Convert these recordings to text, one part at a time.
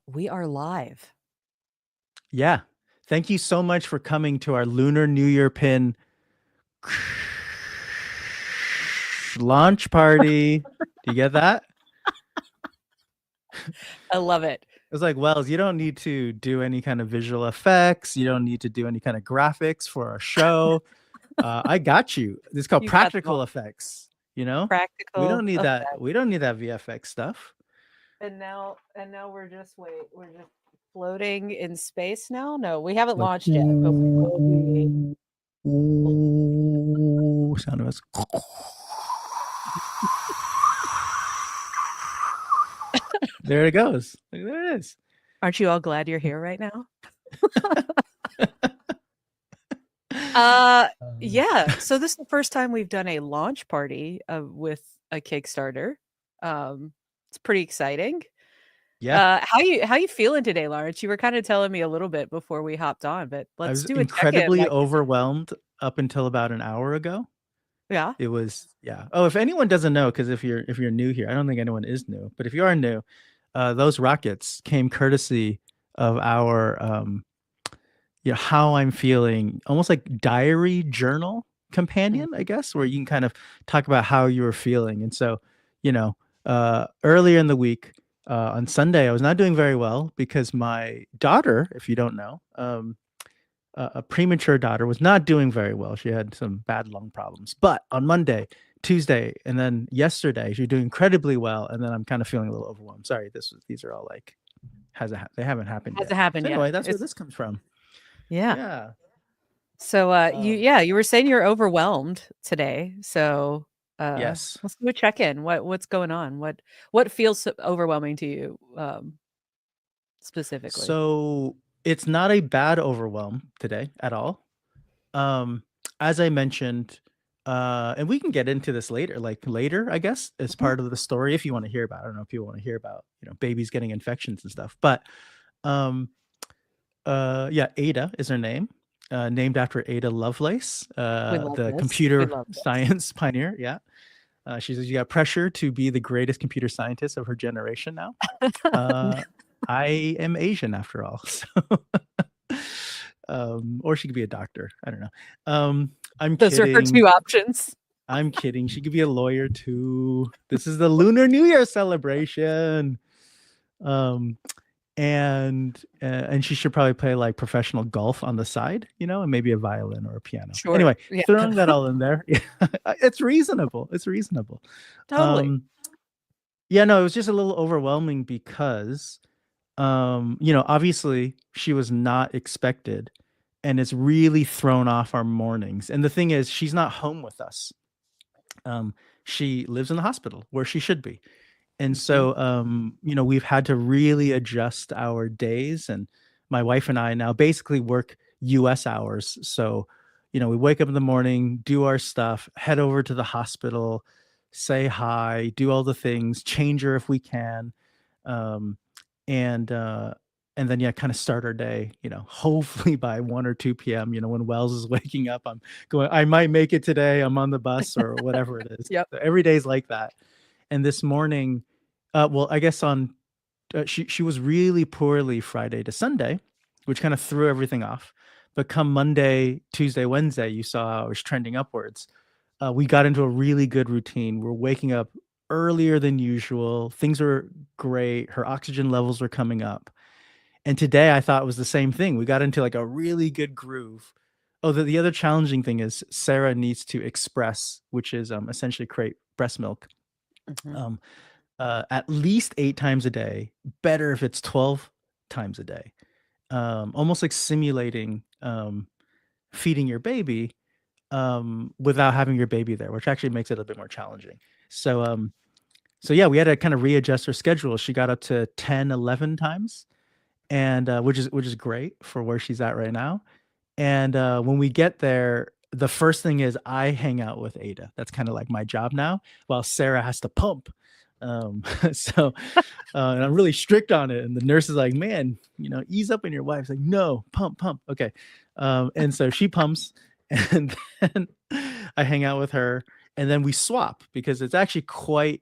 We are live. Yeah. Thank you so much for coming to our Lunar New Year pin launch party. Do you get that? I love it. It was like, Wells, you don't need to do any kind of visual effects. You don't need to do any kind of graphics for our show. I got you. It's called You got them practical all. effects. You know, we Practical don't need that. effect. We don't need that VFX stuff. And now we're just floating in space now. No, we haven't Like, launched yet, but we will be. ooh, sound of us. There it goes. There it is. Aren't you all glad you're here right now? Uh, yeah. So this is the first time we've done a launch party with a Kickstarter. It's pretty exciting. Yeah. How you feeling today, Lawrence? You were kind of telling me a little bit before we hopped on, but I let's was do a check-in. incredibly Like, overwhelmed up until about an hour ago. yeah. It was, yeah. Oh, if anyone doesn't know, because if you're new here, I don't think anyone is new, but if you are new, those rockets came courtesy of our how I'm feeling, almost like diary journal companion, I guess, where you can kind of talk about how you were feeling. And so, earlier in the week, on Sunday, I was not doing very well because my daughter, if you don't know, a premature daughter, was not doing very well. She had some bad lung problems. But on Monday, Tuesday, and then yesterday, she was doing incredibly well. And then I'm kind of feeling a little overwhelmed. Sorry, these are all like they haven't happened yet. Hasn't happened So yet. anyway, that's where It's this comes from. yeah. Yeah. So, Um, you were saying you're overwhelmed today. So, yes. let's do a check-in. What's going on? What feels so overwhelming to you, specifically? So it's not a bad overwhelm today at all. Um, as I mentioned, and we can get into this later, like later, I guess, as Mhm. part of the story if you want to hear about. I don't know if people want to hear about, babies getting infections and stuff. But um, yeah, Ada is her name, named after Ada Lovelace, We love the this. We computer love this. science pioneer. Yeah. She says you got pressure to be the greatest computer scientist of her generation now. Uh, I am Asian after all, so or she could be a doctor. I don't know. I'm Those are her kidding. 2 options. I'm kidding. She could be a lawyer too. This is the Lunar New Year celebration. Um, and she should probably play like professional golf on the side, and maybe a violin or a piano. Sure. Anyway, Yeah. throwing that all in there, yeah, it's reasonable. It's reasonable. Totally. Um, yeah, no, it was just a little overwhelming because obviously she was not expected and it's really thrown off our mornings. And the thing is, she's not home with us. Um, she lives in the hospital where she should be. And Mhm. so, we've had to really adjust our days. And my wife and I now basically work US hours. So, we wake up in the morning, do our stuff, head over to the hospital, say hi, do all the things, change her if we can. Um, and and then yeah, kind of start our day, hopefully by 1 or 2 p.m., when Wells is waking up, I'm going, I might make it today, I'm on the bus or whatever it is. Yep. So every day's like that. And this morning, well, I guess on she was really poorly Friday to Sunday, which kind of threw everything off. But come Monday, Tuesday, Wednesday, you saw I was trending upwards. We got into a really good routine. We're waking up earlier than usual. Things are great. Her oxygen levels are coming up. And today I thought it was the same thing. We got into like a really good groove. Oh, the other challenging thing is Sarah needs to express, which is essentially create breast milk. Mhm. Um, at least 8 times a day. Better if it's 12 times a day. Almost like simulating feeding your baby without having your baby there, which actually makes it a little bit more challenging. So yeah, we had to kind of readjust her schedule. She got up to 10, 11 times, and which is great for where she's at right now. And when we get there, the first thing is I hang out with Ada. That's kind of like my job now, while Sarah has to pump. So and I'm really strict on it. And the nurse is like, man, ease up on your wife. It's like, no, pump, pump. Okay. And so she pumps, and then I hang out with her, and then we swap because it's actually quite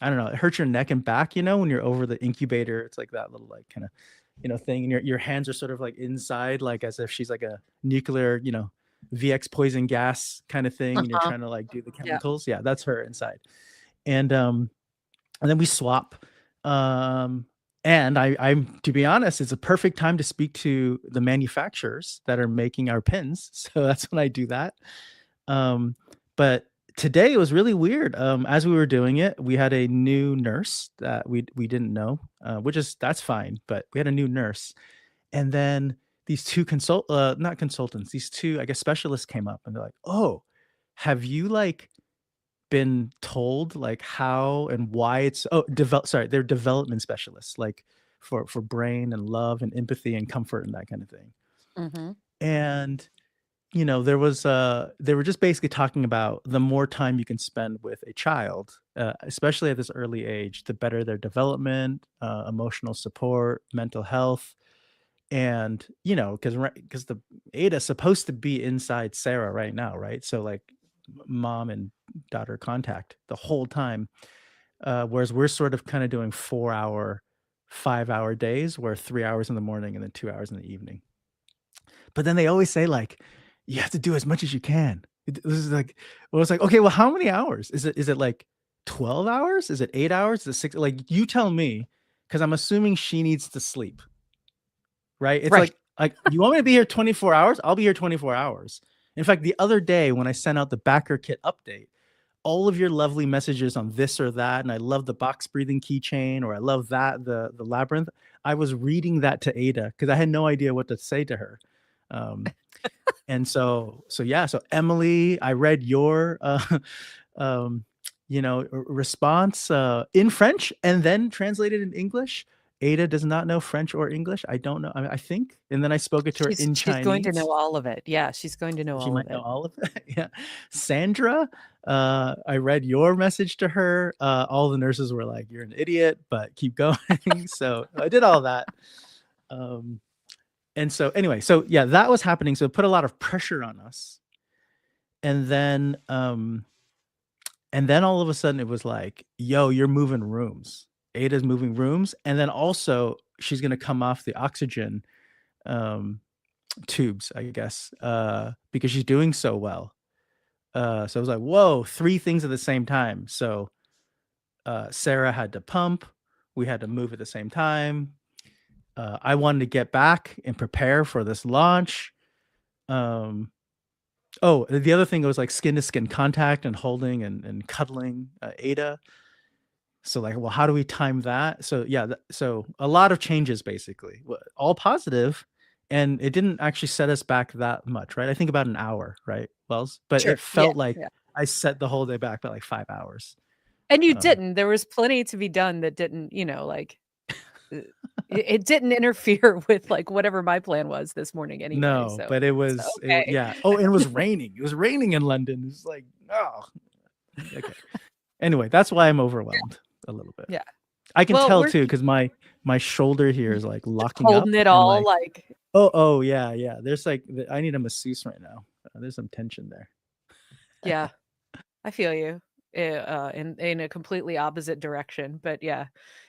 I don't know, it hurts your neck and back, when you're over the incubator. It's like that little like kind of, thing, and your hands are sort of like inside, like as if she's like a nuclear, VX poison gas kind of thing, and you're Uh-huh. trying to like do the Yeah. chemicals. Yeah, that's her inside. And then we swap. Um, and I'm to be honest, it's a perfect time to speak to the manufacturers that are making our pins. So that's when I do that. Um, but today it was really weird. As we were doing it, we had a new nurse that we didn't know, which is that's fine. But we had a new nurse, and then these two not consultants, these two I guess specialists came up, and they're like, "Oh, have you like been told like how and why it's develop sorry, they're development specialists, like for brain and love and empathy and comfort and that kind of thing." Mhm. And they were just basically talking about the more time you can spend with a child, especially at this early age, the better their development, emotional support, mental health. And because the Ada's supposed to be inside Sarah right now, right? So like mom and daughter contact the whole time, whereas we're sort of kind of doing 4 hour, 5 hour days, where 3 hours in the morning and then 2 hours in the evening. But then they always say like, you have to do as much as you can. This is like, well, it's like, okay, well, how many hours? Is it like 12 hours? Is it 8 hours? Is it six? Like, you tell me, because I'm assuming she needs to sleep, right? It's Right. like you want me to be here 24 hours? I'll be here 24 hours. In fact, the other day when I sent out the backer kit update, all of your lovely messages on this or that, and I love the box breathing keychain, or I love that the labyrinth. I was reading that to Ada because I had no idea what to say to her. Um, and so yeah, so Emily, I read your um, response in French and then translated in English. Ada does not know French or English. I don't know. I think. And then I spoke it to her in She's going to Chinese. know all of it. Yeah, she's going to know She all might of know it. all of it. Yeah. Sandra, I read your message to her. All the nurses were like, "You're an idiot, but keep going." So I did all that. Um, and so anyway, so yeah, that was happening. So it put a lot of pressure on us. And then all of a sudden it was like, "Yo, you're moving rooms. Ada's moving rooms." And then also she's gonna come off the oxygen um tubes, I guess, because she's doing so well. So I was like, "Whoa, 3 things at the same time." So, Sarah had to pump, we had to move at the same time. I wanted to get back and prepare for this launch. Um, oh, the other thing was like skin to skin contact and holding and cuddling, Ada. So like, well, how do we time that? So yeah, so a lot of changes basically, all positive, and it didn't actually set us back that much, right? I think about an hour, right, Wells? But Sure. it Yeah, felt like yeah. I set the whole day back by like 5 hours. And you Um, didn't. There was plenty to be done that didn't, like, uh, it didn't interfere with, like, whatever my plan was this morning anyway, no, so but so okay. yeah. Oh, and it was raining. It was raining in London. It's like, oh, okay. Anyway, that's why I'm overwhelmed a little bit. Yeah. I can Well, tell we're too because my shoulder here is like just locking holding up it and all, like, like oh yeah, yeah. There's like I need a masseuse right now. There's some tension there. yeah. I feel you, in a completely opposite direction, but yeah.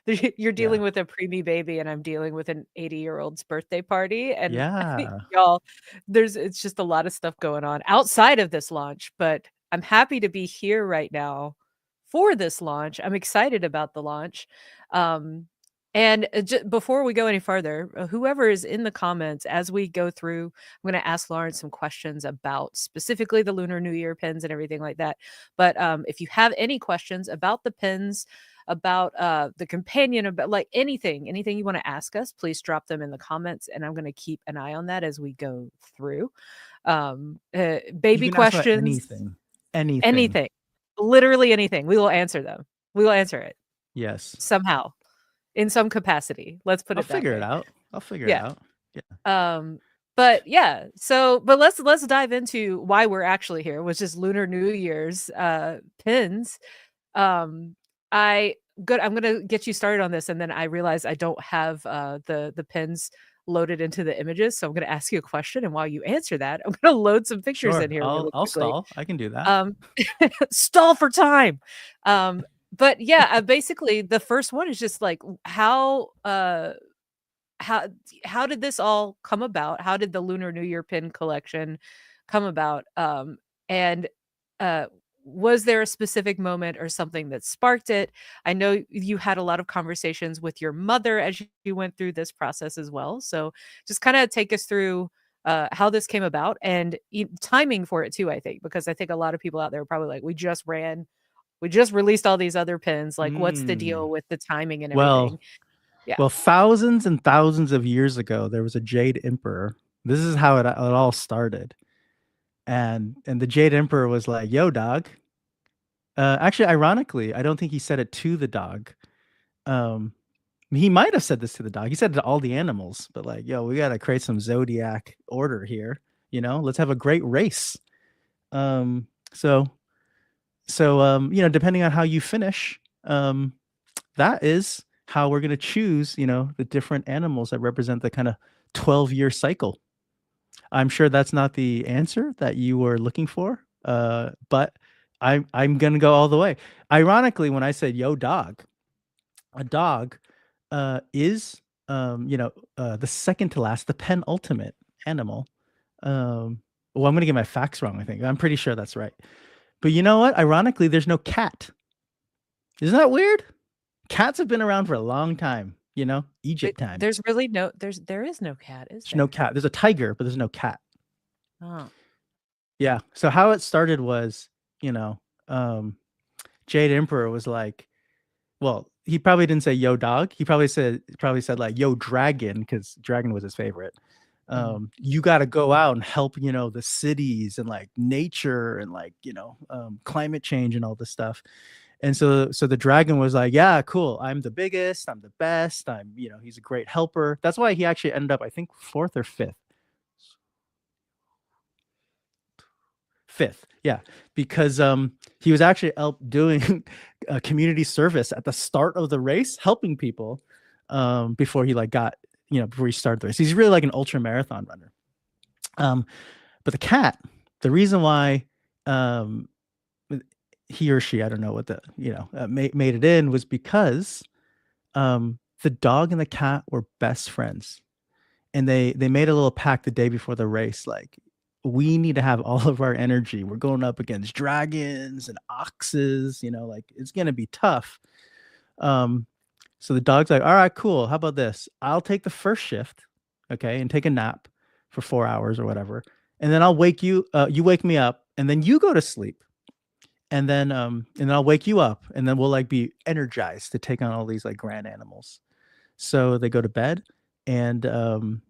You're Yeah. dealing with a preemie baby, and I'm dealing with an 80-year-old's birthday party, and Yeah. y'all, it's just a lot of stuff going on outside of this launch, but I'm happy to be here right now for this launch. I'm excited about the launch, um, and, before we go any farther, whoever is in the comments as we go through, I'm gonna ask Lawrence some questions about specifically the Lunar New Year pins and everything like that. But, if you have any questions about the pins, about, the companion, about, like, anything you wanna ask us, please drop them in the comments, and I'm gonna keep an eye on that as we go through. You Baby can ask about questions, anything. Anything. anything, literally anything, we will answer them. We will answer it Yes. somehow, in some capacity, let's put I'll it that figure it way. out. I'll figure it Yeah. out. Yeah. Um, but yeah, but let's dive into why we're actually here, which is Lunar New Year's pins. Um, I'm gonna get you started on this, and then I realize I don't have the pins loaded into the images, so I'm gonna ask you a question, and while you answer that, I'm gonna load some pictures in Sure. here I'll really I'll quickly. stall. I can do that. Um, stall for time. Um, But yeah, basically the first one is just like how how did this all come about? How did the Lunar New Year pin collection come about? And uh, was there a specific moment or something that sparked it? I know you had a lot of conversations with your mother as you went through this process as well. So just kind of take us through how this came about and timing for it too. I think because I think a lot of people out there are probably like, we just released all these other pins. Like, what's the Mm. deal with the timing and everything? Well, Yeah. well, thousands and thousands of years ago, there was a Jade Emperor. This is how it all started. And the Jade Emperor was like, "Yo, dog." Actually, ironically, I don't think he said it to the dog. Um, he might have said this to the dog. He said it to all the animals, but like, "Yo, we gotta create some zodiac order here. Let's have a great race." Um, so depending on how you finish, that is how we're gonna choose, the different animals that represent the kind of 12-year cycle. I'm sure that's not the answer that you were looking for, but I'm gonna go all the way. Ironically, when I said "yo dog," a dog is the second to last, the penultimate animal. Well, I'm gonna get my facts wrong. I think I'm pretty sure that's right. But you know what? Ironically, there's no cat. Isn't that weird? Cats have been around for a long time. Egypt time. There's really no there is no cat, is There's no there? cat. There's a tiger, but there's no cat. Oh. Yeah. So how it started was, you know, um, Jade Emperor was like, well, he probably didn't say yo dog. He probably said like yo dragon because dragon was his favorite. Mhm. You got to go out and help, the cities and like nature and like, climate change and all this stuff. And so the dragon was like, yeah, cool. I'm the biggest. I'm the best. He's a great helper. That's why he actually ended up, I think, fourth or fifth. Fifth, yeah, because he was actually out doing community service at the start of the race, helping people before he like got before he started the race. He's really like an ultra marathon runner. Um, but the cat, the reason why um, he or she, I don't know what the made it in was because the dog and the cat were best friends, and they made a little pact the day before the race, like we need to have all of our energy. We're going up against dragons and oxes, like it's gonna be tough. Um, so the dog's like, all right, cool. How about this? I'll take the first shift, okay, and take a nap for 4 hours or whatever, and then I'll wake you. You wake me up, and then you go to sleep, and then I'll wake you up, and then we'll like be energized to take on all these like grand animals. So they go to bed, and the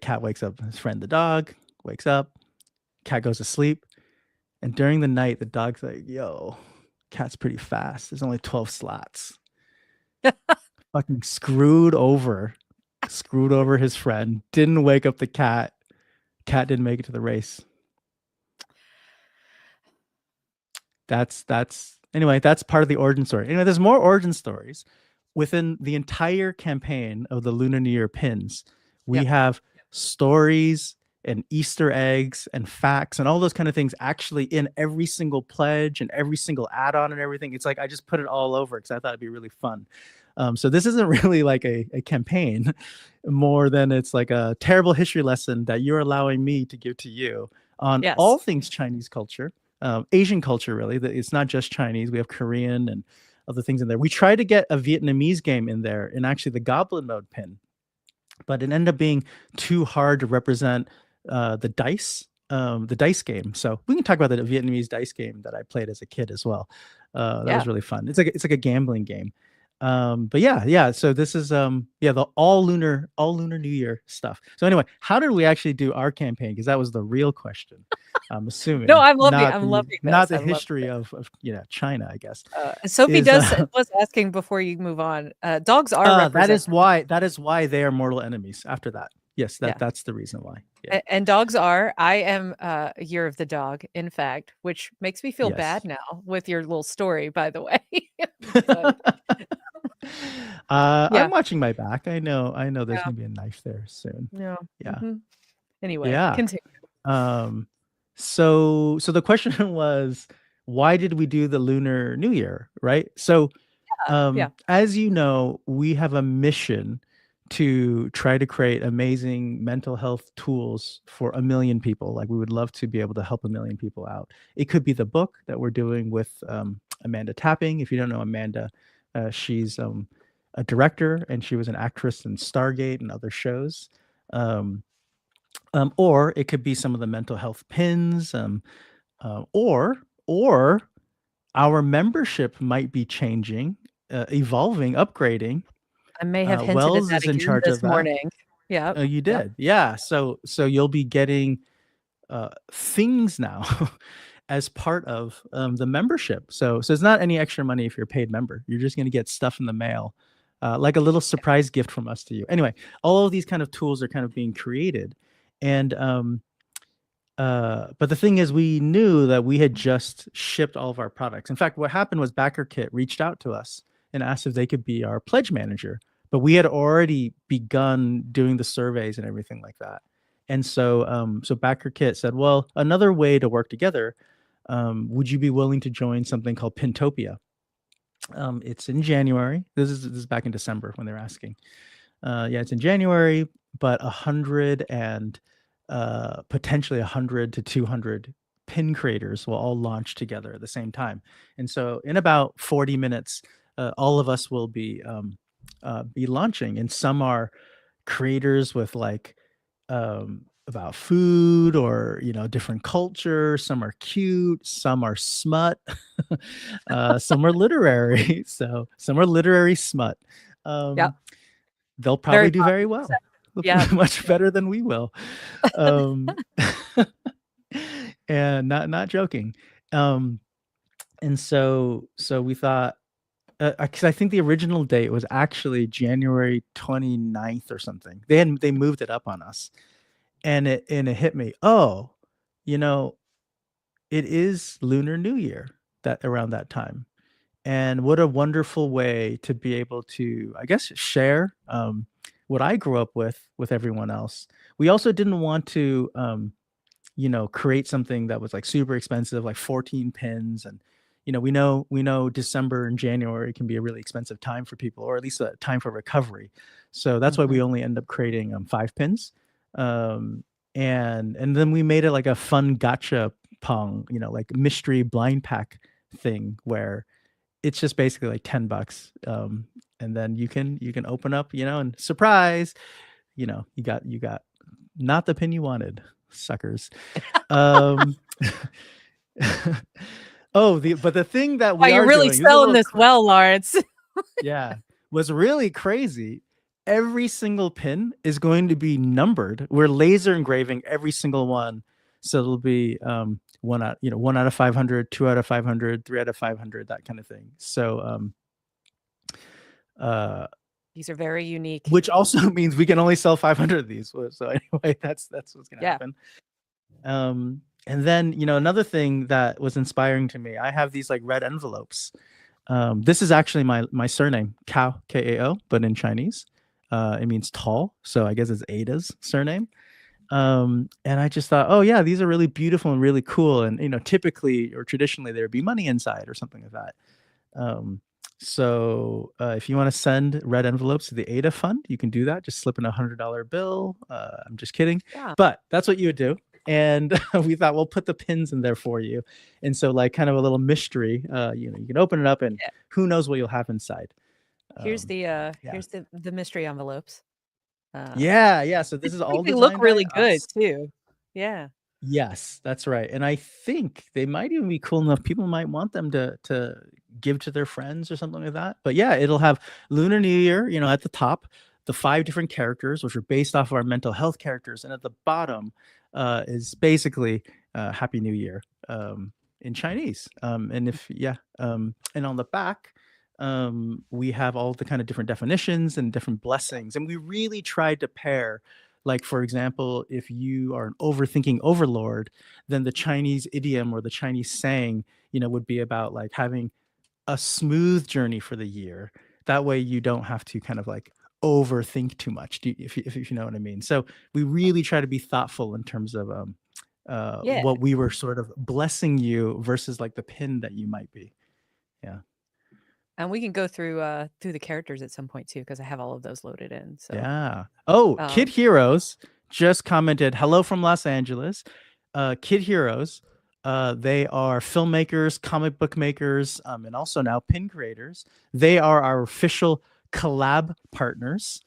cat wakes up. His friend, the dog, wakes up. Cat goes to sleep, and during the night, the dog's like, "Yo, cat's pretty fast. There's only 12 slots." Fucking screwed over his friend. Didn't wake up the cat. Cat didn't make it to the race. That's part of the origin story. Anyway, there's more origin stories within the entire campaign of the Lunar New Year pins. We Yep. have stories and Easter eggs and facts and all those kind of things actually in every single pledge and every single add-on and everything. It's like I just put it all over because I thought it'd be really fun. So this isn't really like a campaign more than it's like a terrible history lesson that you're allowing me to give to you on all Yes. things Chinese culture, Asian culture, really. It's not just Chinese. We have Korean and other things in there. We tried to get a Vietnamese game in there and actually the Goblin Mode pin, but it ended up being too hard to represent the dice game. So we can talk about the Vietnamese dice game that I played as a kid as well. That Yeah. was really fun. It's like a gambling game. But yeah. So this is the all lunar New Year stuff. So anyway, how did we actually do our campaign? Because that was the real question. I'm No, assuming I'm loving not I'm the loving not this. the I'm loving history this. of China, I guess. Sophie Is was asking before you move on. Dogs are that represented. is why they are mortal enemies after that. Yes, Yeah. that's the reason why. Yeah. And dogs are. I am a year of the dog, in fact, which makes me feel bad Yes. now with your little story, by the way. But yeah, I'm watching my back. I know there's yeah, gonna be a knife there soon. yeah. Yeah. Anyway, Yeah. continue. Um so the question was why did we do the Lunar New Year, right? So, Yeah. as you know, we have a mission to try to create amazing mental health tools for a million people. Like we would love to be able to help a million people out. It could be the book that we're doing with Amanda Tapping. If you don't know Amanda, she's a director and she was an actress in Stargate and other shows. Um, or it could be some of the mental health pins, or our membership might be changing, evolving, upgrading. I may have hinted at Wells that is in again charge of this that. morning. Yep. Oh, you Yep. did, yeah. So you'll be getting things now as part of the membership. So it's not any extra money if you're a paid member. You're just going to get stuff in the mail, like a little surprise gift from us to you. Anyway, all of these kind of tools are kind of being created, and but the thing is, we knew that we had just shipped all of our products. In fact, what happened was BackerKit reached out to us and asked if they could be our pledge manager, but we had already begun doing the surveys and everything like that. And so BackerKit said, "Well, another way to work together, would you be willing to join something called Pintopia?" It's in January. This is back in December when they're asking. Yeah, it's in January, but 100 and potentially 100 to 200 pin creators will all launch together at the same time. And so in about 40 minutes, all of us will be launching. And some are creators with like about food or different culture. Some are cute, some are smut, some are literary. So some are literary smut. Yep. Um, they'll Very probably do very popular well, sector. Yep. much better than we will. Um, and not joking. Um, and so we thought, because I think the original date was actually January 29th or something. They moved it up on us, and it hit me. Oh, you know, it is Lunar New Year that around that time. And what a wonderful way to be able to, I guess, share what I grew up with everyone else. We also didn't want to, create something that was like super expensive, like 14 pins. And, we know December and January can be a really expensive time for people, or at least a time for recovery. So that's why Mhm. we only end up creating 5 pins. Um, and then we made it like a fun gotcha pong, like mystery blind pack thing where it's just basically like $10. And then you can open up, and surprise, you got not the pin you wanted, suckers. Um but the thing that Wow, we you're are really doing is a selling little this well, Lawrence. yeah, was really crazy. Every single pin is going to be numbered. We're laser engraving every single one. So it'll be one out of 500, 2 out of 500, 3 out of 500, that kind of thing. So uh These are very unique. which also means we can only sell 500 of these. So anyway, that's what's gonna Yeah. happen. And then another thing that was inspiring to me, I have these like red envelopes. This is actually my surname, Kao, Kao, but in Chinese, it means tall. So I guess it's Ada's surname. And I just thought, oh yeah, these are really beautiful and really cool. And typically or traditionally there would be money inside or something like that. Um, so if you want to send red envelopes to the Ada Fund, you can do that. Just slip in $100 bill. I'm just kidding, Yeah. but that's what you would do. And we thought we'll put the pins in there for you. And so like kind of a little mystery. You can open it up and Yeah. who knows what you'll have inside. Here's Um, the, yeah, here's the mystery envelopes. Uh, yeah. So I this is think all they look designed by really good us. too. Yeah. Yes, that's right. And I think they might even be cool enough. People might want them to give to their friends or something like that. But yeah, it'll have Lunar New Year, at the top, the 5 different characters, which are based off of our mental health characters, and at the bottom is basically Happy New Year in Chinese. And on the back, we have all the kind of different definitions and different blessings, and we really tried to pair, like, for example, if you are an overthinking overlord, then the Chinese idiom or the Chinese saying, would be about like having a smooth journey for the year. That way you don't have to kind of like overthink too much, if you know what I mean. So we really try to be thoughtful in terms of Yeah. what we were sort of blessing you versus like the pin that you might be. Yeah. And we can go through the characters at some point too, because I have all of those loaded in. So, Yeah. Oh, um, Kid Heroes just commented, "Hello from Los Angeles." Kid Heroes, they are filmmakers, comic book makers, and also now pin creators. They are our official collab partners.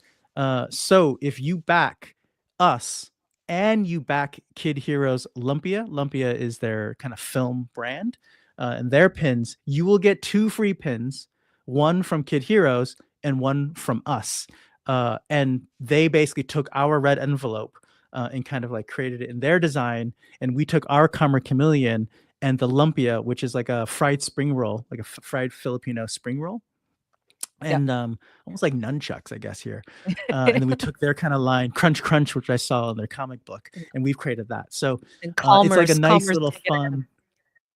So if you back us and you back Kid Heroes Lumpia, Lumpia is their kind of film brand, and their pins, you will get 2 free pins, one from Kid Heroes and one from us. And they basically took our red envelope and kind of like created it in their design. And we took our Commer Chameleon and the lumpia, which is like a fried spring roll, like a fried Filipino spring roll, yep. and almost like nunchucks, I guess here. And then we took their kind of line, crunch crunch, which I saw in their comic book, and we've created that. So And it's like a nice Calmer's little taking it in. fun.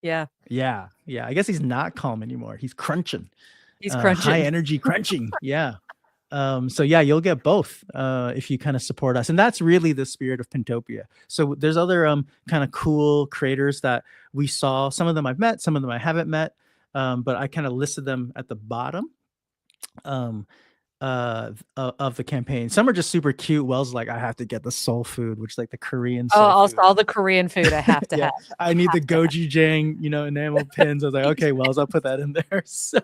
Yeah. Yeah, yeah. I guess he's not calm anymore. He's crunching, He's high crunching. energy crunching. Yeah. So yeah, you'll get both if you kind of support us, and that's really the spirit of Pintopia. So there's other kind of cool creators that we saw. Some of them I've met, some of them I haven't met, but I kind of listed them at the bottom. Um, of the campaign. Some are just super cute. Wells like, I have to get the soul food, which is like the Korean Oh, soul also food. all the Korean food I have to Yeah, have. I need the Have to have. gochujang, enamel pins. I was like, okay, Wells, I'll put that in there. So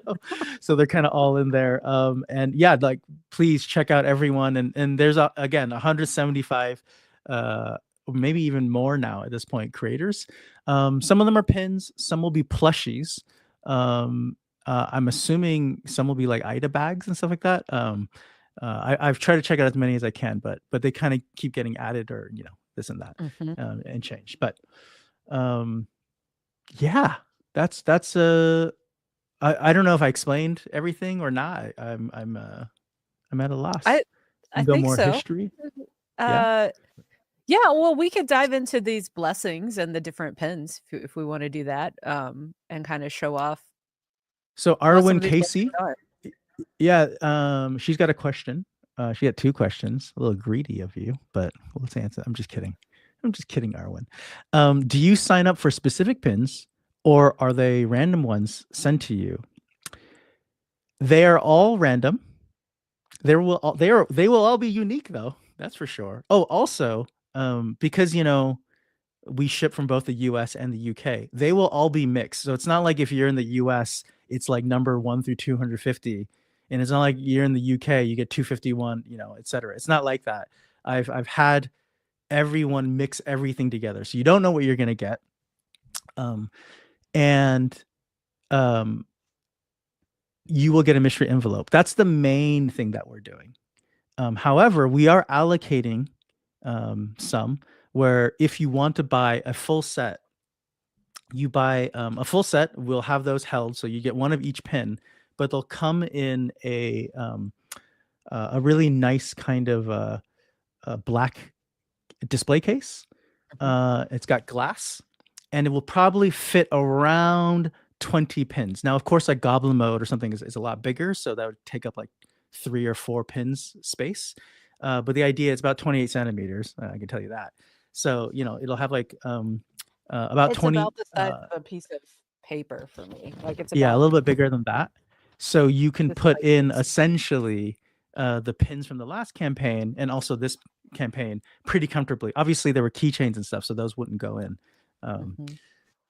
they're kind of all in there. And yeah, like please check out everyone. And there's again 175, maybe even more now at this point, creators. Some of them are pins, some will be plushies. I'm assuming some will be like Ida bags and stuff like that. I've tried to check out as many as I can, but they kind of keep getting added or this and that Mhm. and changed. But yeah, that's I don't know if I explained everything or not. I'm at a loss. I You I can go think more so. history. Yeah. Uh, yeah, well, we could dive into these blessings and the different pins if we wanna do that, and kinda show off So what some Arwen of these blessings Casey, are. yeah, she's got a question. She had 2 questions. A little greedy of you, but let's answer. I'm just kidding. I'm just kidding, Arwen. Do you sign up for specific pins, or are they random ones sent to you? They are all random. They will all be unique though. That's for sure. Oh, also, because we ship from both the US and the UK. They will all be mixed. So it's not like if you're in the US, it's like number 1 through 250. And it's not like you're in the UK, you get 251, et cetera. It's not like that. I've had everyone mix everything together. So you don't know what you're gonna get. And you will get a mystery envelope. That's the main thing that we're doing. However, we are allocating some where if you want to buy a full set, you buy a full set. We'll have those held, so you get one of each pin, but they'll come in a really nice kind of a black display case. Mhm. It's got glass, and it will probably fit around 20 pins. Now, of course, like Goblin Mode or something is a lot bigger, so that would take up like 3 or 4 pins space. But the idea is about 28 centimeters. I can tell you that. So it'll have like about It's 20. about the size of a piece of paper for me. Like, it's Yeah, a about little bit bigger than that. So you can this put size in piece. essentially the pins from the last campaign and also this campaign pretty comfortably. Obviously, there were keychains and stuff, so those wouldn't go in. Um, Mhm.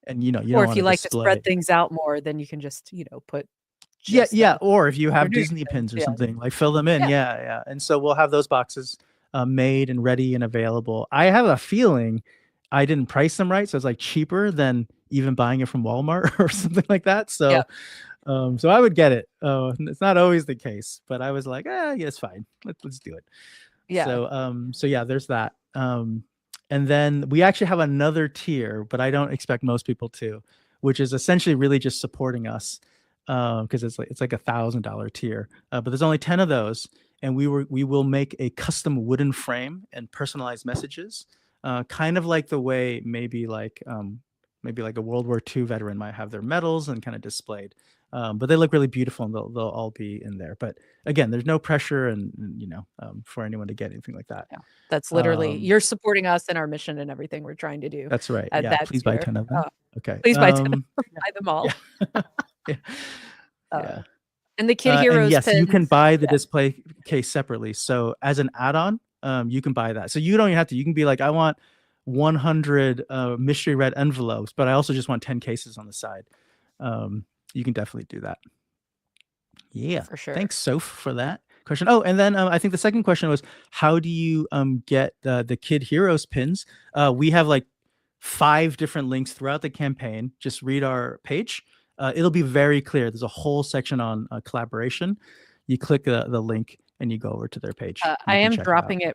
and you Or don't if want you to like to spread display. things out more, then you can just, put Yeah, just yeah. the Or if you Lunar have New Year Disney pins. pins or Yeah. something, like fill them in. Yeah. Yeah, yeah. And so we'll have those boxes made and ready and available. I have a feeling I didn't price them right, so it's like cheaper than even buying it from Walmart or something like that. Yeah. So I would get it. It's not always the case, but I was like, yeah, it's fine. Let's do it. Yeah. So yeah, there's that. And then we actually have another tier, but I don't expect most people to, which is essentially really just supporting us, because it's like $1,000 tier. But there's only 10 of those, and we will make a custom wooden frame and personalized messages, kind of like the way maybe like a World War II veteran might have their medals and kind of displayed. But they look really beautiful, and they'll all be in there. But again, there's no pressure, and for anyone to get anything like that. Yeah. That's literally Um, you're supporting us in our mission and everything we're trying to do that's right. at Yeah, that please buy tier. 10 of them. Okay. Please buy 10 of them, buy them Yeah. all. Yeah. Uh, Yeah. and the Kid And Heroes yes, you can pins, buy the yeah, display case separately. So as an add-on, you can buy that. So you don't even have to. You can be like, I want 100 mystery red envelopes, but I also just want 10 cases on the side. You can definitely do that. Yeah. for sure. Thanks, Soph, for that question. Oh, and then I think the second question was, how do you get the Kid Heroes pins? We have like 5 different links throughout the campaign. Just read our page. It'll be very clear. There's a whole section on collaboration. You click the link and you go over to their page and I you can am check it out. dropping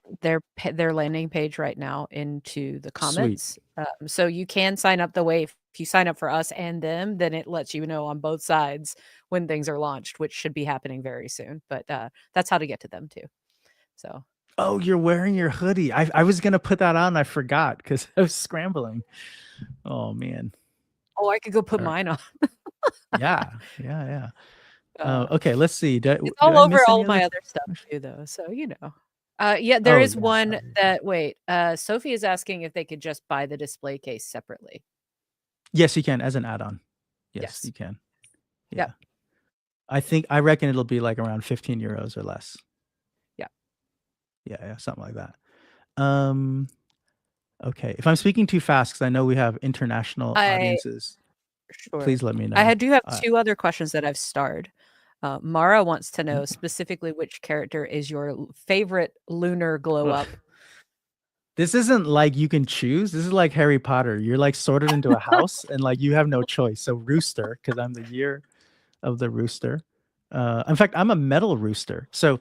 their landing page right now into the Sweet. comments. So you can sign up the way if you sign up for us and them, then it lets you know on both sides when things are launched, which should be happening very soon. But that's how to get to them too. So Oh, you're wearing your hoodie. I was gonna put that on. I forgot because I was scrambling. Oh man. I could go put All right. mine on. Yeah. Yeah. Yeah. Uh, Okay, let's see. it's Did all I over miss all any of my other other stuff questions? too, though. So yeah, there Oh is yeah. one that wait. Sophie is asking if they could just buy the display case separately. Yes, you can as an add-on. Yes, Yes. you can. Yep. Yeah. I reckon it'll be like around 15 euros or less. Yeah. Yeah, something like that. Okay. If I'm speaking too fast, because I know we have international I audiences, Sure. please let me know. Do have 2 other questions that I've starred. Mara wants to know specifically which character is your favorite lunar glow Ugh. up. This isn't like you can choose. This is like Harry Potter. You're like sorted into a house and like you have no choice. So rooster, because I'm the year of the rooster. In fact, I'm a metal rooster. So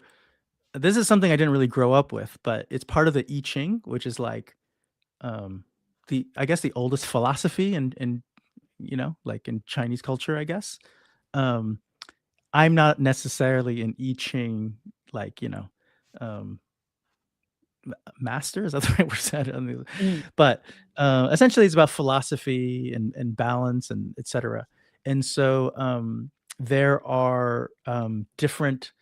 this is something I didn't really grow up with, but it's part of the I Ching, which is like the I guess the oldest philosophy in like in Chinese culture, I guess. Um, I'm not necessarily an I Ching like um, master. Is that the right word said? Mm. But essentially, it's about philosophy and balance and etc. And so there are different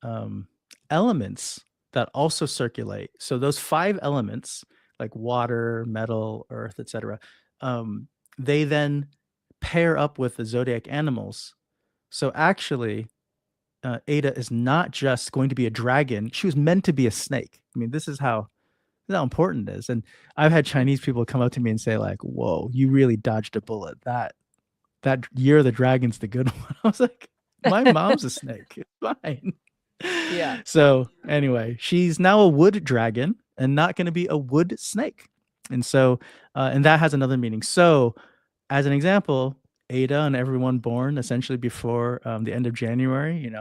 um, elements that also circulate. So those 5 elements, like water, metal, earth, etc., they then pair up with the zodiac animals. So actually, Ada is not just going to be a dragon; she was meant to be a snake. I mean, this is how important it is. And I've had Mm. Chinese people come up to me and say, like, "Whoa, you really dodged a bullet. That year of the dragon's the good one." I was like, "My mom's a snake. It's fine." Yeah. So anyway, she's now a wood dragon and not going to be a wood snake. And so, and that has another meaning. So, as an example, Ada and everyone born essentially before the end of January,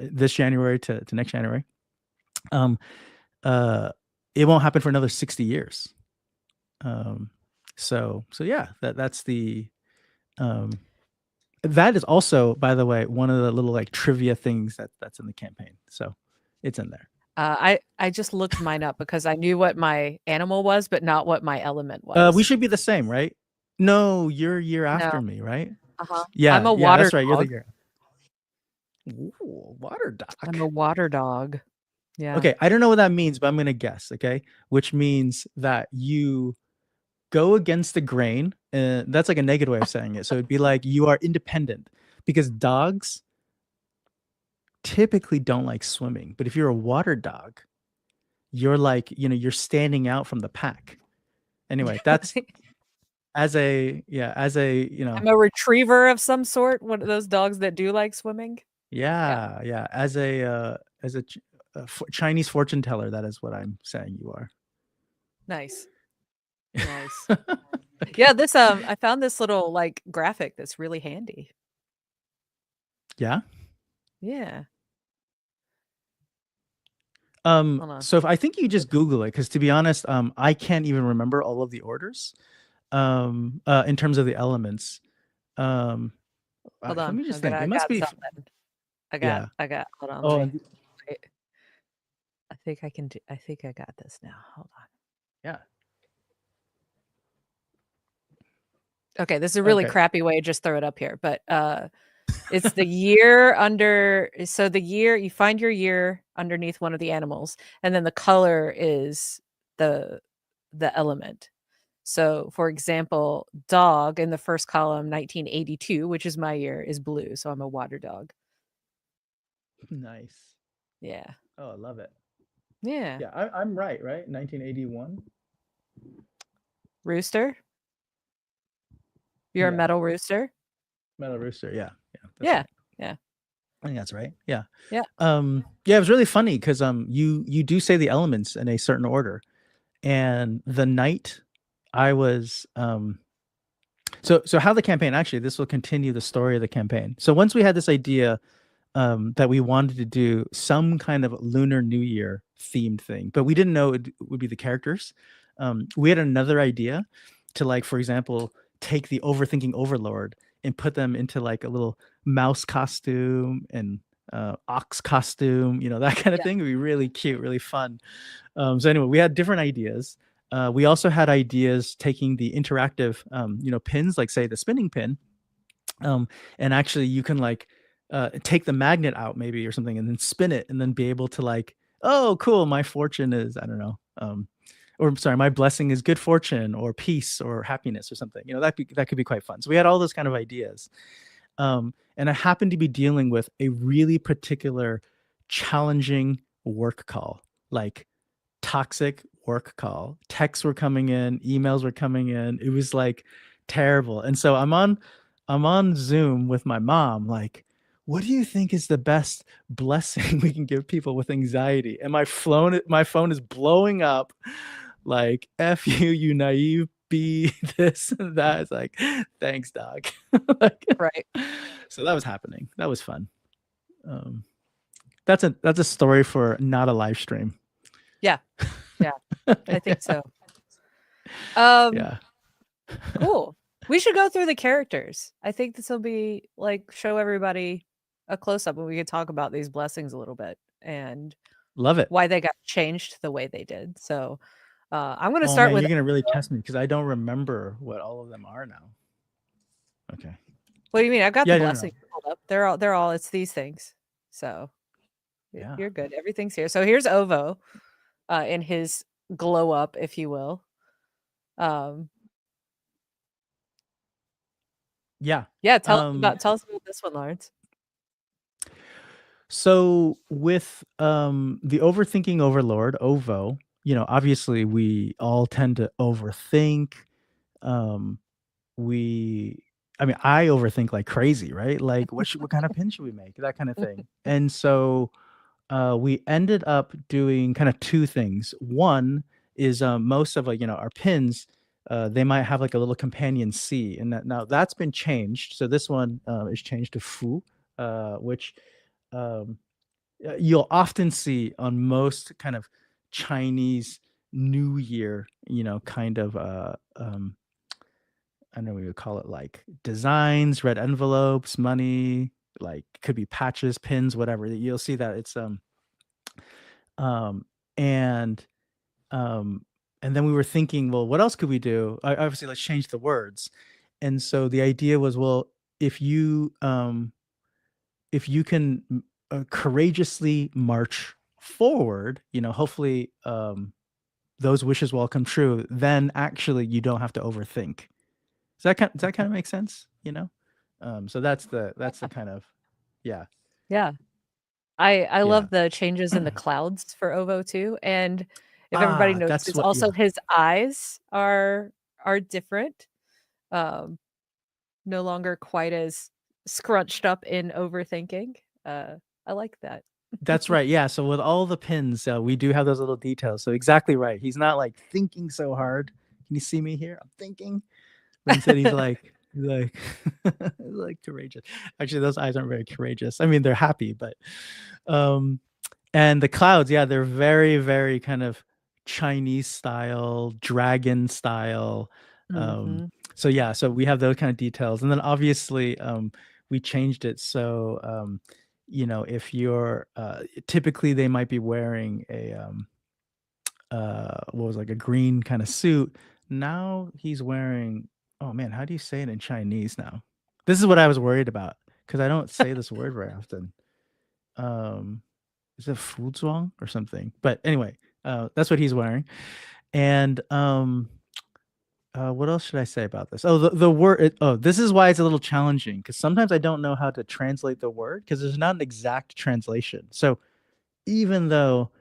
this January to next January, um, uh, it won't happen for another 60 years. So yeah, that's the um, that is also, by the way, one of the little like trivia things that's in the campaign. So it's in there. I just looked mine up because I knew what my animal was, but not what my element We was. should be the same, right? No, you're a year No. after me, right? Uh-huh. I'm Yeah, a yeah, water that's right. You're the dog. year. Ooh, water I'm doc. a water dog. Yeah. Okay, I don't know what that means, but I'm gonna guess. Okay, which means that you go against the grain. That's like a negative way of saying it. So it'd be like you are independent because dogs typically don't like swimming. But if you're a water dog, you're like, you're standing out from the pack. Anyway, that's as a, I'm a retriever of some sort, one of those dogs that do like swimming. Yeah. yeah, as a Chinese fortune teller, that is what I'm saying you are. Nice. Nice. Okay. Yeah, this I found this little like graphic that's really handy. Yeah. Yeah. Hold on. So if I think you just Google it, because to be honest, I can't even remember all of the orders, in terms of the elements. Um, Hold let on. me just think. I It must got be, something. yeah. Hold on, let Oh, me and wait. I think I got this now. Hold on. yeah. Okay, this is a really Okay. crappy way to just throw it up here, but It's the year under so the year you find your year underneath one of the animals, and then the color is the the element. So, for example, dog in the first column, 1982, which is my year, is blue, so I'm a water dog. Nice. Yeah. Oh, I love it. Yeah. Yeah, I'm right? 1981? Rooster? You're a Yeah. metal rooster? Metal Rooster. Yeah. Yeah, that's Yeah. right. Yeah. I think that's right. Yeah. Yeah. Yeah, it was really funny because you do say the elements in a certain order. And the night I was so how the campaign actually this will continue the story of the campaign. So once we had this idea that we wanted to do some kind of Lunar New Year themed thing, but we didn't know it would be the characters. We had another idea to, like, for example, take the overthinking overlord and put them into like a little mouse costume and ox costume, that kind of Yeah. thing. It would be really cute, really fun. So anyway, we had different ideas. We also had ideas taking the interactive, pins, like say the spinning pin, um, and actually you can like take the magnet out maybe or something and then spin it and then be able to like, oh cool, my fortune is, I don't know, or sorry, my blessing is good fortune or peace or happiness or something, that could be quite fun. So we had all those kind of ideas, and I happened to be dealing with a really particular challenging work call, like toxic work call. Texts were coming in, emails were coming in. It was like terrible. And so I'm on Zoom with my mom, like, what do you think is the best blessing we can give people with anxiety? And my phone is blowing up like, F you, you naive bee, this and that. It's like, thanks, dog. Like, Right. so that was happening. That was fun. Um, that's a story for not a live stream. Yeah. Yeah. I think so. Um, Yeah. cool. We should go through the characters. I think this will be like show everybody a close up and we could talk about these blessings a little bit and Love it. why they got changed the way they did. So, I'm gonna Oh start man, with you're gonna really test me because I don't remember what all of them are now. Okay. what do you mean? I've got the Yeah, no, no. blessings pulled up. They're all it's these things. So, Yeah. you're good. Everything's here. So here's Ovo, in his glow up, if you will. Um, Yeah. yeah, Um, tell us about this one, Lawrence. so with the overthinking overlord, Ovo, obviously we all tend to overthink. Um, we I mean, I overthink like crazy, right? Like what kind of pin should we make? That kind of thing. And so we ended up doing kind of two things. One is most of, like, our pins, they might have like a little companion C, and now that's been changed. So this one is changed to Fu, which um, you'll often see on most kind of Chinese New Year, kind of I don't know what you would call it, like designs, red envelopes, money, like could be patches, pins, whatever. You'll see that it's um, and um, and then we were thinking, well, what else could we do? Obviously, let's change the words. And so the idea was, well, if you if you can courageously march forward, hopefully those wishes will all come true. Then actually, you don't have to overthink. Does that kind of make sense? So that's the kind of, yeah. Yeah. I Yeah. love the changes in the clouds for Ovo too, and if everybody Ah, that's notices, what, also yeah. his eyes are different, um, no longer quite as scrunched up in overthinking. I like that. That's right. Yeah. So with all the pins, we do have those little details. So exactly right. He's not like thinking so hard. Can you see me here? I'm thinking. But instead he's like he's like courageous. Actually, those eyes aren't very courageous. I mean, they're happy, but um and the clouds, yeah, they're very, very kind of Chinese style, dragon style. Um, Mhm. so yeah, so we have those kind of details. And then obviously we changed it so if you're typically they might be wearing a what was like a green kind of suit. Now he's wearing, oh man, how do you say it in Chinese now? This is what I was worried about. because I don't say this word very often. Um, is it Fuzhuang or something? But anyway, that's what he's wearing. And what else should I say about this? Oh, the word. Oh, this is why it's a little challenging because sometimes I don't know how to translate the word because there's not an exact translation. So even though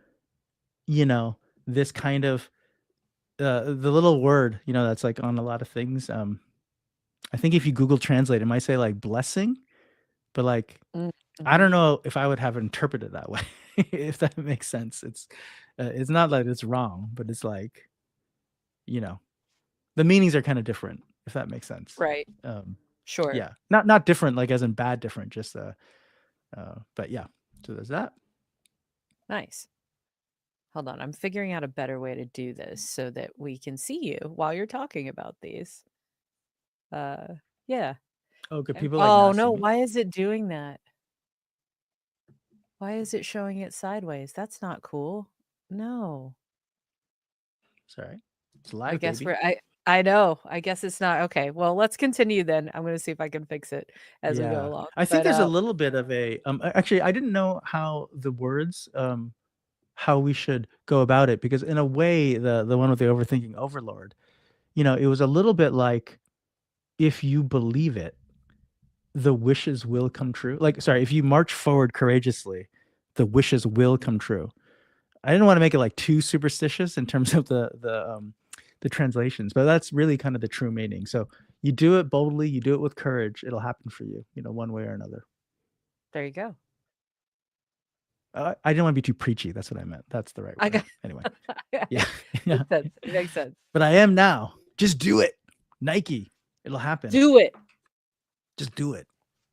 you know this kind of the little word, that's like on a lot of things. I think if you Google Translate, it might say like blessing, but like I Mhm. don't know if I would have it interpreted that way, if that makes sense. It's not that it's wrong, but it's like you know the meanings are kind of different, if that makes sense. Right. Um, Sure. yeah, not different like as in bad different, just but yeah. So there's that. Nice. Hold on. I'm figuring out a better way to do this so that we can see you while you're talking about these. Uh, yeah. Oh, good. And People like oh not see no, me. why is it doing that? Why is it showing it sideways? That's not cool. No. Sorry, it's I live, guess baby. I know. I guess it's not okay. Well, let's continue then. I'm going to see if I can fix it as we go Yeah, along. I think But there's a little bit of a actually I didn't know how the words how we should go about it because in a way the one with the overthinking overlord, it was a little bit like if you believe it, the wishes will come true. Like sorry, if you march forward courageously, the wishes will come true. I didn't want to make it like too superstitious in terms of the translations, but that's really kind of the true meaning. So you do it boldly, you do it with courage, it'll happen for you, one way or another. there you go. I didn't want to be too preachy. That's what I meant. That's the right I word. got Anyway, yeah, it yeah. makes sense. It makes sense. But I am now. Just do it, Nike. It'll happen. Do it. Just do it.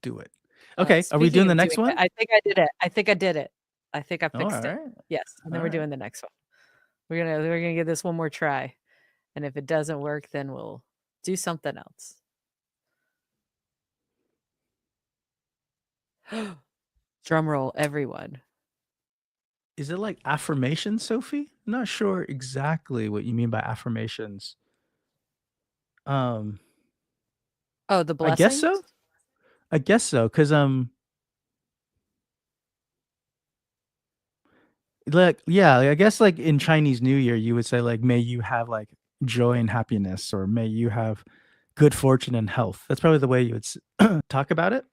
Do it. Okay, are we Speaking doing the of next doing it, one? I think I did it. I think I did it. I think I Oh, all fixed it. right, Yes, and all then we're right. doing the next one. We're gonna give this one more try, and if it doesn't work, then we'll do something else. Drum roll, everyone. Is it like affirmations, Sophie? I'm not sure exactly what you mean by affirmations. Um, Oh, the I guess blessings? so. I guess so, because like yeah, like, I guess like in Chinese New Year, you would say like, "May you have like joy and happiness," or "May you have good fortune and health." That's probably the way you would talk about it.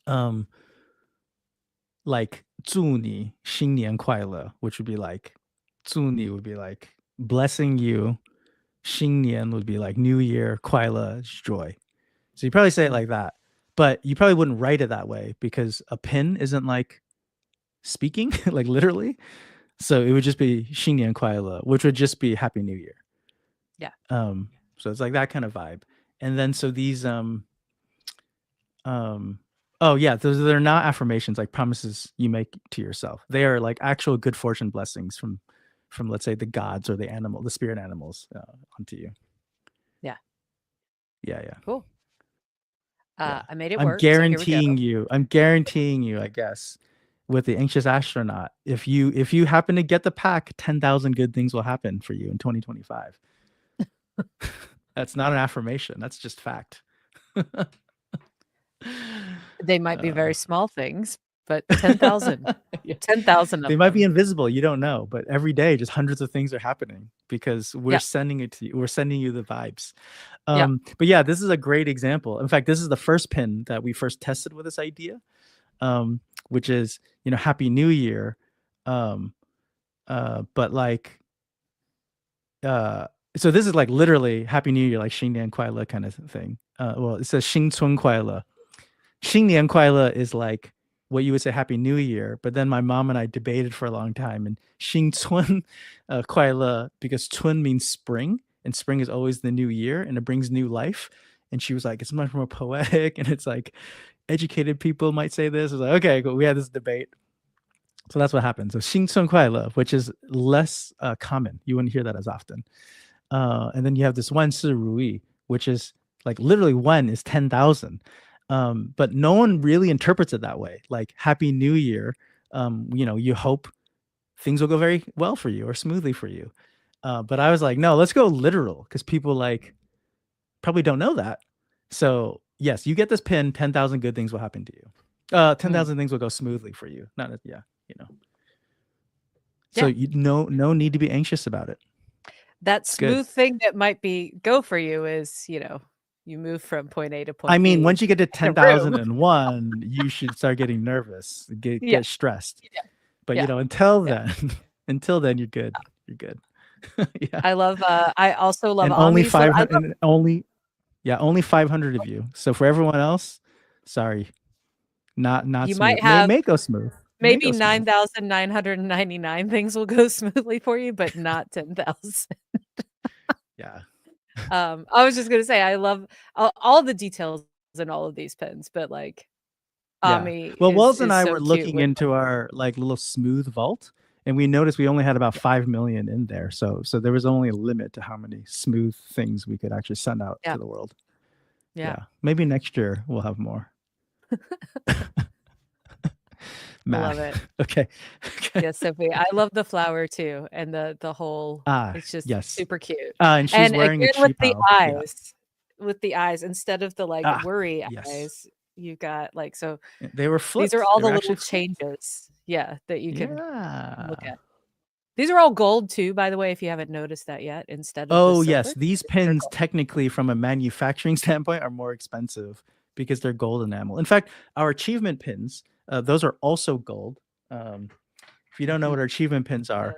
Um, like "祝你新年快乐," which would be like "祝你" would be like blessing you. 新年 would be like New Year, 快乐 is joy. So you probably say it Mm, like that, but you probably wouldn't write it that way because a pin isn't like speaking, like literally. So it would just be 新年快乐, which would just be Happy New Year. yeah. Um, so it's like that kind of vibe. And then so these oh yeah, they're not affirmations like promises you make to yourself. They are like actual good fortune blessings from let's say the gods or the spirit animals onto you. Yeah. Yeah, yeah. Cool. Yeah. I made it I'm work, so here we go. guaranteeing you, I guess, with the anxious astronaut, if you happen to get the pack, 10,000 good things will happen for you in 2025. That's not an affirmation. That's just fact. They might be uh, very small things, but 10,000. yeah. 10,000 of They might be them. invisible. You don't know, but every day, just hundreds of things are happening because we're Yeah. sending it to you. We're sending you the vibes. Yeah. But yeah, this is a great example. In fact, this is the first pin that we first tested with this idea, which is Happy New Year, um, but like so this is like literally Happy New Year, like 新年快乐 kind of thing. Well, it says 新春快乐. 新年快乐 is like what you would say Happy New Year, but then my mom and I debated for a long time, and 新春 快乐 because 春means spring, and spring is always the new year, and it brings new life. And she was like, it's much more poetic, and it's like educated people might say this. I was like, okay, cool. We had this debate. So that's what happens. So 新春快乐, which is less common. You wouldn't hear that as often. And then you have this 万事如意, which is like literally one is 10,000. But no one really interprets it that way. Like Happy New Year, you hope things will go very well for you or smoothly for you. But I was like, no, let's go literal because people like probably don't know that. So yes, you get this pin, 10,000 good things will happen to you. Mm. 10,000 things will go smoothly for you. Not, yeah, you know. So Yeah. you no need to be anxious about it. That It's good. smooth thing that might be go for you is, you move from point A to I point mean, B once you get to in a room. 10,001, you should start getting nervous, Yeah, get stressed. yeah, But yeah, until yeah. then, until then, you're good. You're good. Yeah. I also love And only Ami, so I 500, love and only, yeah, only 500 of you. So for everyone else, sorry, not you might smooth. have May go smooth. May maybe go smooth. 9,999 things will go smoothly for you, but not 10,000. Yeah. I was just gonna say I love all the details in all of these pins, but, like, Yeah. Ami Well, is Wells and is I so were cute looking with into our like little smooth vault, and we noticed we only had about yeah, 5 million in there. So there was only a limit to how many smooth things we could actually send out yeah, to the world. yeah. Yeah. Maybe next year we'll have more. Love Math. it. Okay. Okay. Yeah, Sophie, I love the flower too, and the whole Ah, it's just yes. super cute. And she's And wearing a again cheepo. Yeah. with the eyes, instead of the, like, Ah, worry yes. eyes, you got, like so They were these are flipped. all They the were little actually flipped. changes, yeah, that you can look Yeah. at. These are all gold too, by the way, if you haven't noticed that yet, instead of the Oh, yes. silver. These They're pins, gold. technically, from a manufacturing standpoint, are more expensive because they're gold enamel. In fact, our achievement pins, those are also gold. Um, if you don't know Mhm. what our achievement pins The are,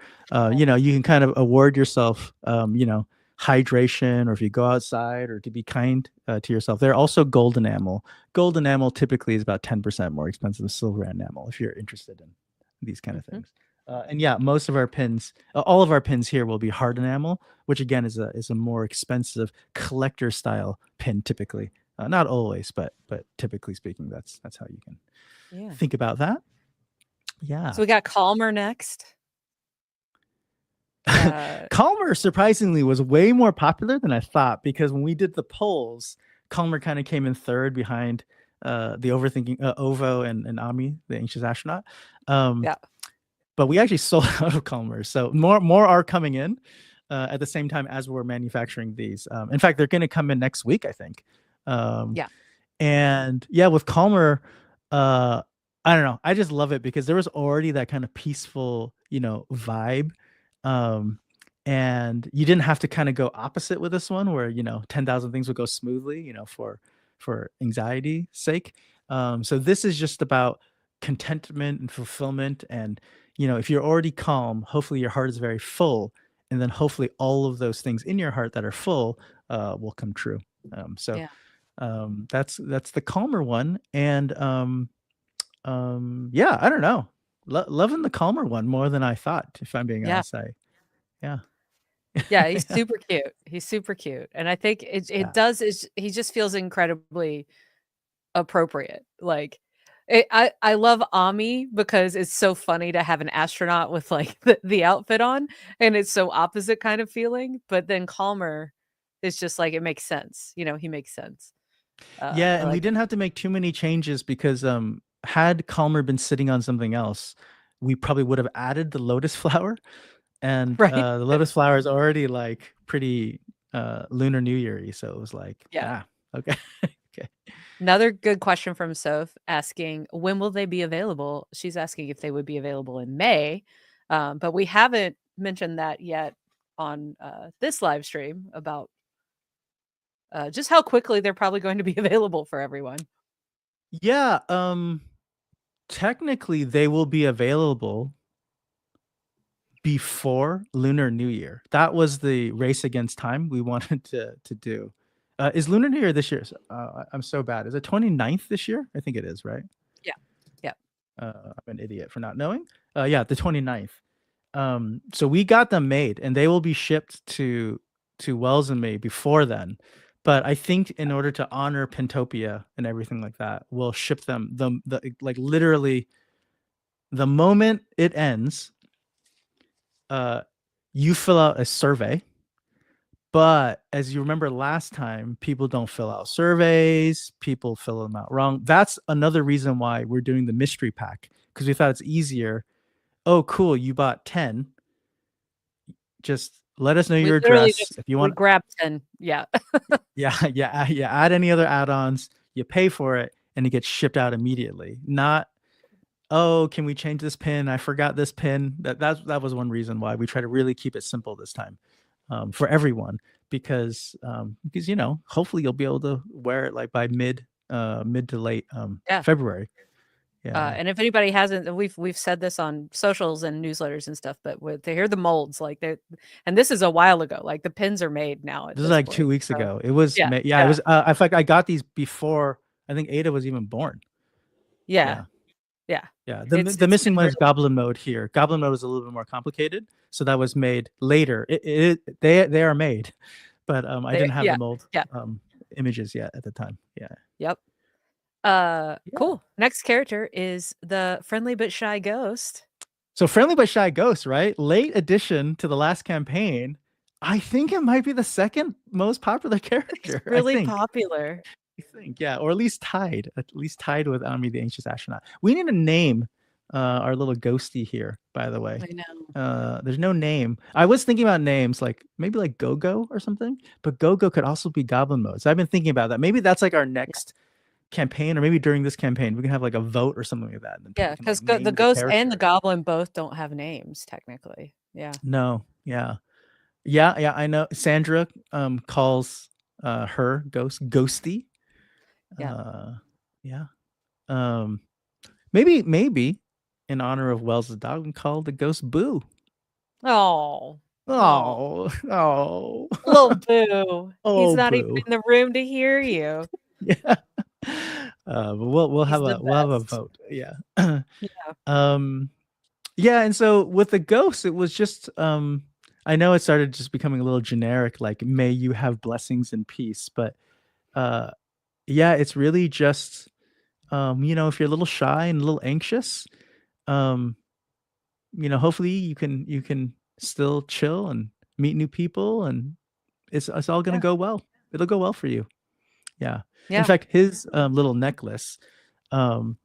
you can kind of award yourself, hydration, or if you go outside, or to be kind to yourself. They're also gold enamel. Gold enamel typically is about 10% more expensive than silver enamel if you're interested in these kind of Mhm. things. And yeah, most of our pins, all of our pins here will be hard enamel, which again is a more expensive collector style pin typically. Not always, but typically speaking, that's how you can Yeah. think about that. Yeah. So we got Calmer next. Uh, Calmer surprisingly was way more popular than I thought, because when we did the polls, Calmer kind of came in third behind the overthinking Ovo and Ami, the anxious astronaut. Um, yeah, but we actually sold out of Calmer, so more are coming in at the same time as we're manufacturing these. In fact, they're going to come in next week, I think. Um, yeah, and yeah, with Calmer, uh, I don't know. I just love it because there was already that kind of peaceful, vibe. Um, and you didn't have to kind of go opposite with this one where, 10,000 things would go smoothly, for anxiety sake. So this is just about contentment and fulfillment. And, if you're already calm, hopefully your heart is very full. And then hopefully all of those things in your heart that are full will come true. So yeah, that's the calmer one. And yeah, I don't know. Loving the calmer one more than I thought, if I'm being yeah. honest. Yeah. Yeah, he's Yeah. super cute. He's super cute, and I think it Yeah. does is he just feels incredibly appropriate. Like, I love Ami because it's so funny to have an astronaut with, like, the outfit on, and it's so opposite kind of feeling, but then Calmer is just like, it makes sense, he makes sense. Yeah, I and we like it. didn't have to make too many changes because had Calmer been sitting on something else, we probably would have added the lotus flower. And Right? the lotus flower is already like pretty Lunar New Year-y. So it was like, Yeah. okay. Okay. Another good question from Soph asking, "When will they be available?" She's asking if they would be available in May, but we haven't mentioned that yet on, this live stream about, just how quickly they're probably going to be available for everyone. Yeah, technically they will be available before Lunar New Year. That was the race against time we wanted to do. Is Lunar New Year this year? I'm so bad. Is it 29th this year? I think it is, right? Yeah. Yeah. I'm an idiot for not knowing. Yeah, the 29th. So we got them made, and they will be shipped to Wells and me before then. But I think in order to honor Pentopia and everything like that, we'll ship them the like literally the moment it ends. Uh, you fill out a survey, but as you remember last time, people don't fill out surveys. People fill them out wrong. That's another reason why we're doing the mystery pack, because we thought it's easier. Oh, cool! You bought 10. Just let us know We your literally address just if you we want. grabbed 10. Yeah. Yeah, yeah, yeah. Add any other add-ons. you pay for it and it gets shipped out immediately. Not, oh, can we change this pin? I forgot this pin. That was one reason why we try to really keep it simple this time, for everyone, because hopefully you'll be able to wear it like by mid to late Yeah. February. Yeah. And if anybody hasn't, we've said this on socials and newsletters and stuff, but to hear the molds, like they, and this is a while ago, like the pins are made now at This is this like point. 2 weeks So ago. It was yeah, yeah, it yeah, was in fact I got these before I think Ada was even born. yeah, Yeah. yeah. Yeah. The It's missing been one is really Goblin Mode here. Goblin Mode is a little bit more complicated, so that was made later. They are made, but I they, didn't have yeah, the mold yeah, images yet at the time. Yeah. yep. Yeah. Cool. Next character is the friendly but shy ghost. So Friendly but Shy Ghost, right? Late addition to the last campaign. I think it might be the second most popular He's character. really popular. I think, yeah, or at least tied with Ami the Anxious Astronaut. We need a name our little ghosty here, by the way. I know. There's no name. I was thinking about names like maybe like Go-Go or something, but Go-Go could also be Goblin Mode. So I've been thinking about that. Maybe that's like our Yeah, next campaign, or maybe during this campaign, we can have like a vote or something like that. And then yeah, people can like because the name the ghost and the character. goblin both don't have names technically. Yeah, No, yeah. Yeah, I know. Sandra calls her Ghosty. yeah. Uh yeah. Um maybe in honor of Wells' dog, we call the ghost Boo. Oh, oh, Oh, oh, little Boo. He's oh, not even Boo. in the room to hear you. Yeah. But we'll He's have the a best. vote. Yeah. Yeah, um yeah, and so with the ghosts, it was just I know it started just becoming a little generic, like may you have blessings and peace, but uh yeah, it's really just if you're a little shy and a little anxious, um hopefully you can still chill and meet new people, and it's all gonna yeah, go well. It'll go well for you. Yeah. In yeah. fact, his little necklace, um,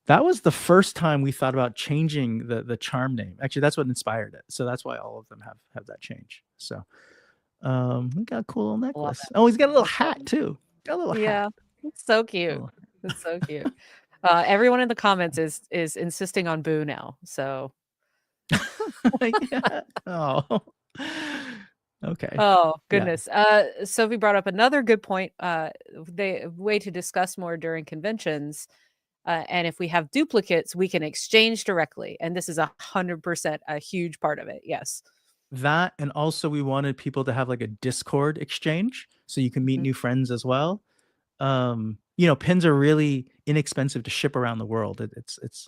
that was the first time we thought about changing the charm name. Actually, that's what inspired it. So that's why all of them have that change. So we got a cool little Love necklace. it. Oh, he's got a little That's so hat too. Got a little hat. yeah, it's so cute. Little It's so cute. Everyone in the comments is insisting on Boo now. So, yeah. Oh. Okay. oh Yeah. goodness. Sophie brought up another good point. The way to discuss more during conventions. And if we have duplicates, we can exchange directly. And this is 100% a huge part of it. Yes. That, and also we wanted people to have like a Discord exchange so you can meet Mhm. new friends as well. Pins are really inexpensive to ship around the world. It's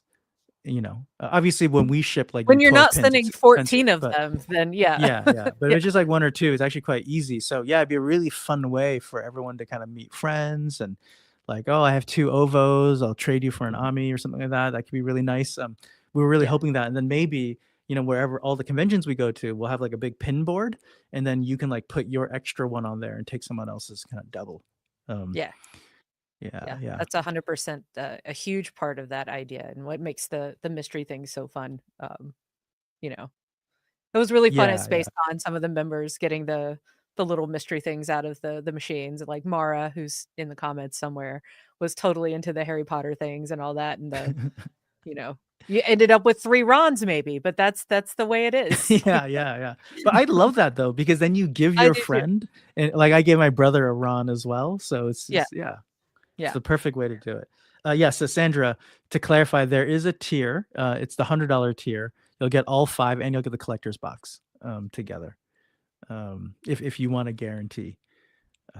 obviously when we ship like When you're 12 not pins, sending it's expensive, 14 of but them, then yeah. yeah. But if Yeah. it's just like one or two, it's actually quite easy. So yeah, it'd be a really fun way for everyone to kind of meet friends and like, oh, I have two ovos, I'll trade you for an Ami or something like that. That could be really nice. We were really Yeah. hoping that, and then maybe wherever all the conventions we go to, we'll have like a big pin board, and then you can like put your extra one on there and take someone else's kind of double. Um, Yeah. yeah, Yeah. yeah, That's 100% a huge part of that idea and what makes the mystery thing so fun. You know, it was really fun at yeah, yeah. SpaceCon, some of the members getting the little mystery things out of the machines, like Mara, who's in the comments somewhere, was totally into the Harry Potter things and all that, and you know, you ended up with 3 Rons maybe, but that's the way it is. Yeah, yeah, yeah. But I love that though, because then you give I your do too. friend, and like I gave my brother a Ron as well. So Yeah, yeah, it's yeah, the perfect way to do it. Yeah, so Sandra, to clarify, there is a tier. It's the $100 tier. You'll get all five, and you'll get the collector's box together. If you want a guarantee.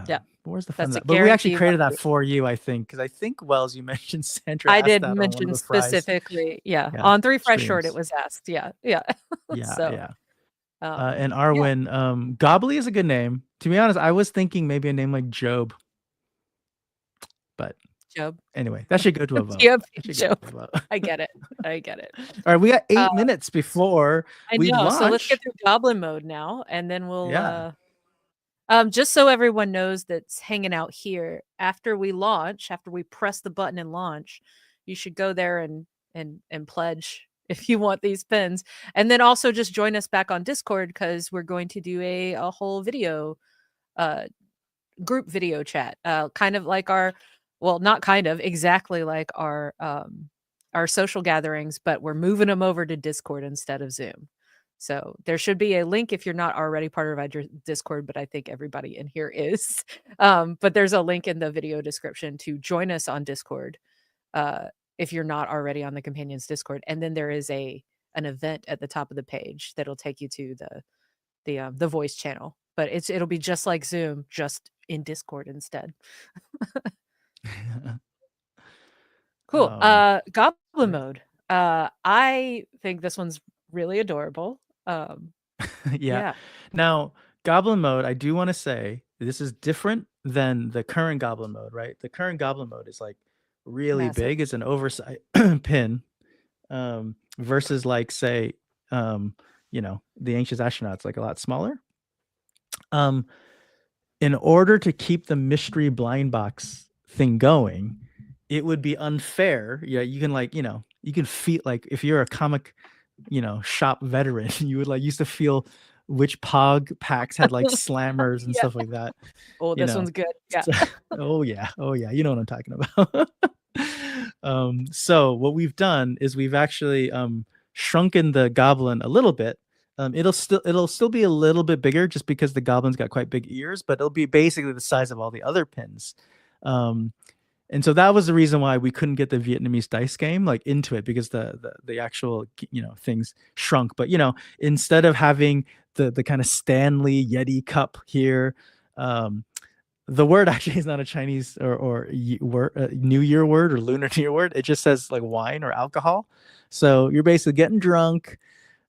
yeah. Where's the fun in That's a that? But we actually guarantee created that value. for you, I think, because I think Wells, you mentioned Sandra I asked did that on one of mention the fries. specifically, yeah, Yeah, on 3 Fresh Short, it streams. was asked, yeah, yeah. Yeah, So, yeah. um, And yeah, Arwen, Gobbly is a good name. To be honest, I was thinking maybe a name like Job, but Job. anyway, that should go to a vote. Yep, That should go Job. to a vote. I get it. I get it. All right, we got Uh, 8 minutes before I we know, so let's get launch. through goblin mode now, and then we'll, Yeah. just so everyone knows that's hanging out here, after we launch, after we press the button and launch, you should go there and pledge if you want these pins. And then also just join us back on Discord because we're going to do a whole video, uh, group video chat, kind of like our well, not kind of, exactly like our social gatherings, but we're moving them over to Discord instead of Zoom. So there should be a link if you're not already part of our Discord, but I think everybody in here is. But there's a link in the video description to join us on Discord uh, if you're not already on the Companions Discord. And then there is an event at the top of the page that'll take you to the voice channel. But it'll be just like Zoom, just in Discord instead. Cool. Um, Goblin great. mode. I think this one's really adorable. Um, Yeah. yeah, Now, Goblin mode, I do want to say this is different than the current Goblin mode, right? The current Goblin mode is like really massive. big. It's an oversized pin, versus like say, um, the Anxious Astronaut's like a lot smaller. Um, in order to keep the mystery blind box thing going, it would be unfair. Yeah, you can like, you can feel like if you're a comic, shop veteran, you would like used to feel which pog packs had like slammers and Yeah. stuff like that, Oh, you this know. one's good. Yeah. So, oh yeah, oh yeah, you know what I'm talking about. So what we've done is we've actually shrunken the goblin a little bit. It'll still be a little bit bigger just because the goblin's got quite big ears, but it'll be basically the size of all the other pins. Um, and so that was the reason why we couldn't get the Vietnamese dice game like into it, because the actual things shrunk. But instead of having the kind of Stanley Yeti cup here, um, the word actually is not a Chinese or word, New Year word or Lunar New Year word. It just says like wine or alcohol. So you're basically getting drunk.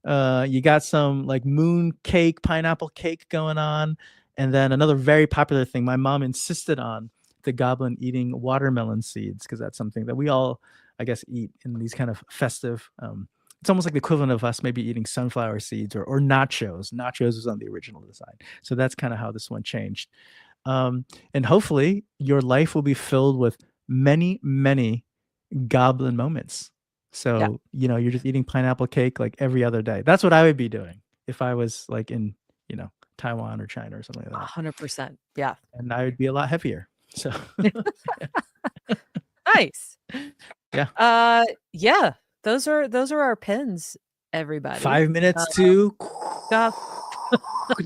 You got some like moon cake, pineapple cake going on, and then another very popular thing. My mom insisted on the goblin eating watermelon seeds because that's something that we all, I guess, eat in these kind of festive. It's almost like the equivalent of us maybe eating sunflower seeds or nachos. Nachos was on the original design, so that's kind of how this one changed. And hopefully, your life will be filled with many, many goblin moments. Yeah. So, you're just eating pineapple cake like every other day. That's what I would be doing if I was like in, Taiwan or China or something like that. 100%. Yeah. And I would be a lot heavier. So, Nice. yeah. Yeah. Those are our pins, everybody. 5 minutes to Gosh,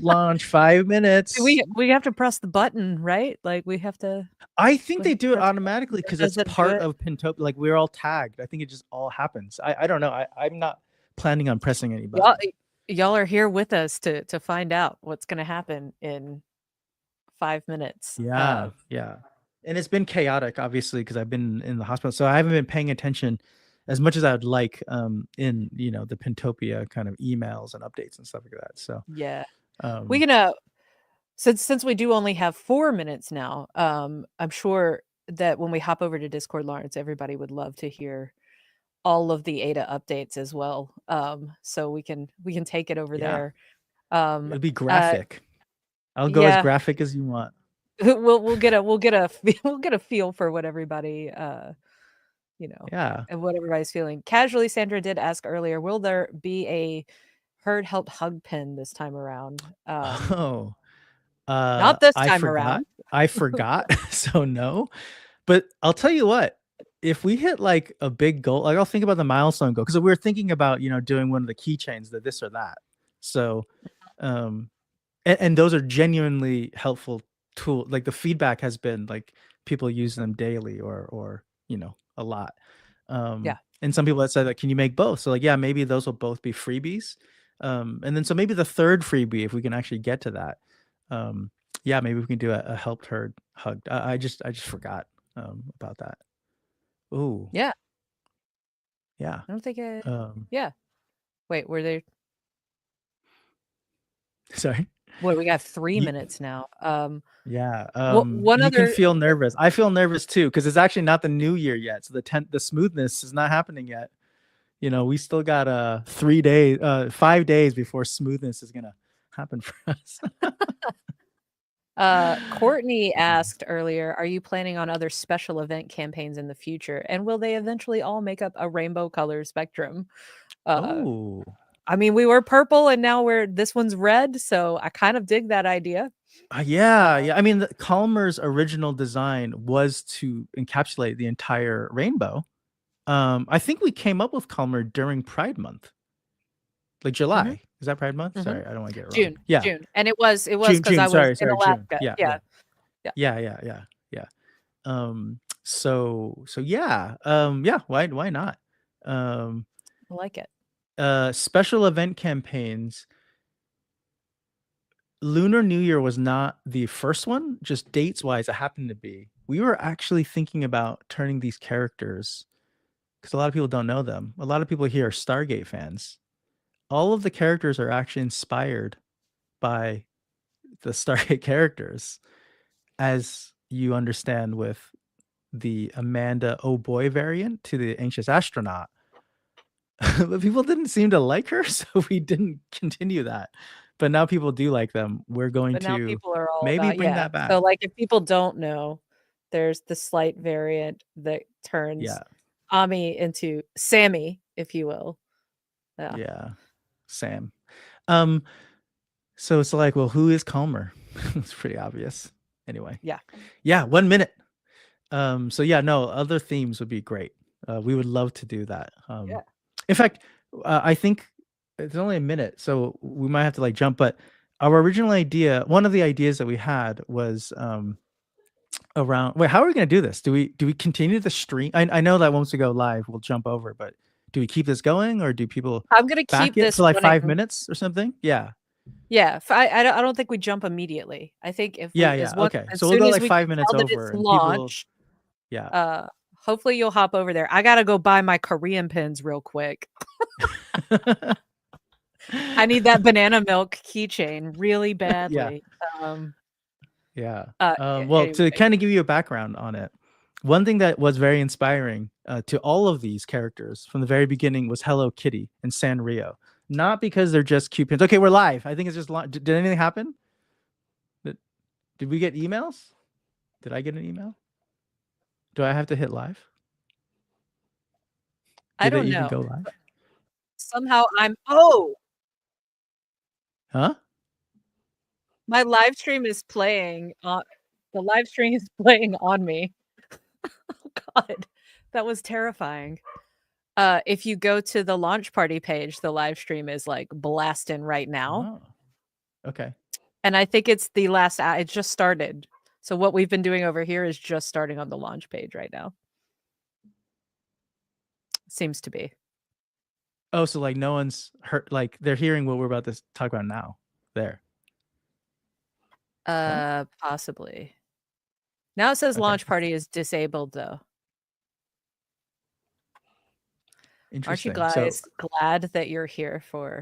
launch. 5 minutes. we have to press the button, right? Like we have to I think we they have to do it press the button. automatically because Does it's it do part it? of Pintopia. Like we're all tagged. I think it just all happens. I don't know. I'm not planning on pressing any Y'all button. y'all are here with us to find out what's gonna happen in 5 minutes. Yeah, yeah. And it's been chaotic, obviously, because I've been in the hospital. So I haven't been paying attention as much as I would like in, the Pintopia kind of emails and updates and stuff like that. So Yeah. We um can, since we do only have 4 minutes now, I'm sure that when we hop over to Discord, Lawrence, everybody would love to hear all of the ADA updates as well. So we can take it over yeah, there. Um, it'll be uh, graphic. I'll go as yeah, graphic as you want. we'll get a feel for what everybody Yeah. and what everybody's feeling. Casually, Sandra did ask earlier, will there be a herd help hug pin this time around? Oh, Not this I time forgot. around. I forgot. So no. But I'll tell you what, if we hit like a big goal, like I'll think about the milestone goal because we were thinking about, doing one of the keychains, the this or that. So, um, and those are genuinely helpful tool. Like the feedback has been like people use them daily or a lot. Yeah, And some people that said like, can you make both? So like, yeah, maybe those will both be freebies. And then so maybe the third freebie, if we can actually get to that, um, yeah, maybe we can do a helped herd hug. I just forgot about that. Oh, yeah. yeah. I don't think it. Um, Yeah. Wait, were there? sorry. What we got 3 Ye- minutes now. Yeah. One You can other. feel nervous. I feel nervous too because it's actually not the new year yet. So the smoothness is not happening yet. We still got 3 days, 5 days before smoothness is gonna happen for us. Courtney Yeah. asked earlier, are you planning on other special event campaigns in the future? And will they eventually all make up a rainbow color spectrum? Uh, Oh, I mean, we were purple and now this one's red, so I kind of dig that idea. Yeah, Uh, yeah. I mean, Calmer's original design was to encapsulate the entire rainbow. I think we came up with Calmer during Pride Month, like mhm, July. Is that Pride Month? mhm. Sorry, I don't want to get it wrong. June, Yeah, June, and it was June. because June. I was Sorry, in sorry, June. Alaska. Yeah, Yeah, yeah, yeah, yeah, yeah, yeah, yeah. So yeah. Yeah. Why not? Um, I like it. special event campaigns. Lunar New Year was not the first one, just dates wise, it happened to be. We were actually thinking about turning these characters because a lot of people don't know them. A lot of people here are Stargate fans. All of the characters are actually inspired by the Stargate characters, as you understand with the Amanda Oh Boy variant to the Anxious Astronaut. But people didn't seem to like her, so we didn't continue that. But now people do like them. We're going But now to people are all maybe about, bring yeah. that back. So, like, if people don't know, there's the slight variant that turns Yeah. Ami into Sammy, if you will. Yeah, Yeah. Sam. Um, so it's like, well, who is Calmer? It's pretty obvious. Anyway. yeah, Yeah, 1 minute. So yeah, no, other themes would be great. We would love to do that. yeah. In fact, I think it's only a minute, so we might have to like jump. But our original idea, one of the ideas that we had was around. Wait, how are we going to do this? Do we continue the stream? I know that once we go live, we'll jump over, but do we keep this going or do people I'm gonna back keep it this for like five running. minutes or something? Yeah. Yeah, I don't think we jump immediately. I think if Yeah, we yeah. Okay. as So we'll soon go as like we can 5 minutes tell that it's over and people, launch, yeah. uh, hopefully you'll hop over there. I gotta go buy my Korean pins real quick. I need that banana milk keychain really Yeah. badly. Yeah. Well, to Anyway, kind of give you a background on it, one thing that was very inspiring to all of these characters from the very beginning was Hello Kitty and Sanrio. Not because they're just cute pins. Okay, we're live. I think it's just did anything happen? Did, did we get emails? Did I get an email? Do I have to hit live? I Did it don't even know. go live? Somehow I'm oh, Huh? my live stream is playing on the live stream is playing on me. Oh god, that was terrifying. If you go to the launch party page, the live stream is, like, blasting right now, Oh, okay. and I think it's the last it just started. So what we've been doing over here is just starting on the launch page right now. Seems to be. Oh, so like no one's heard, like they're hearing what we're about to talk about now. There. No? Possibly. Now it says Okay. launch party is disabled, though. Aren't you Interesting. So, guys glad that you're here for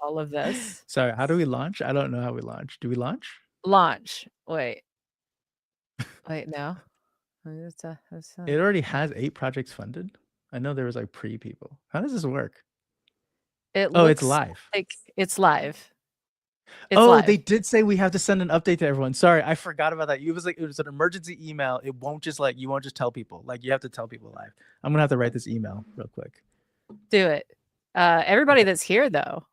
all of this? sorry, how do we launch? I don't know how we launch. Do we launch? Launch. Wait, no. It's It already has 8 projects funded. I know there was like pre people. How does this work? it Oh, it's looks live. like it's live. It's Oh, live. they did say we have to send an update to everyone. Sorry, I forgot about that. It was like it was an emergency email. It won't just like you won't just tell people. Like you have to tell people live. I'm gonna have to write this email real quick. Do it. Everybody Okay. that's here though,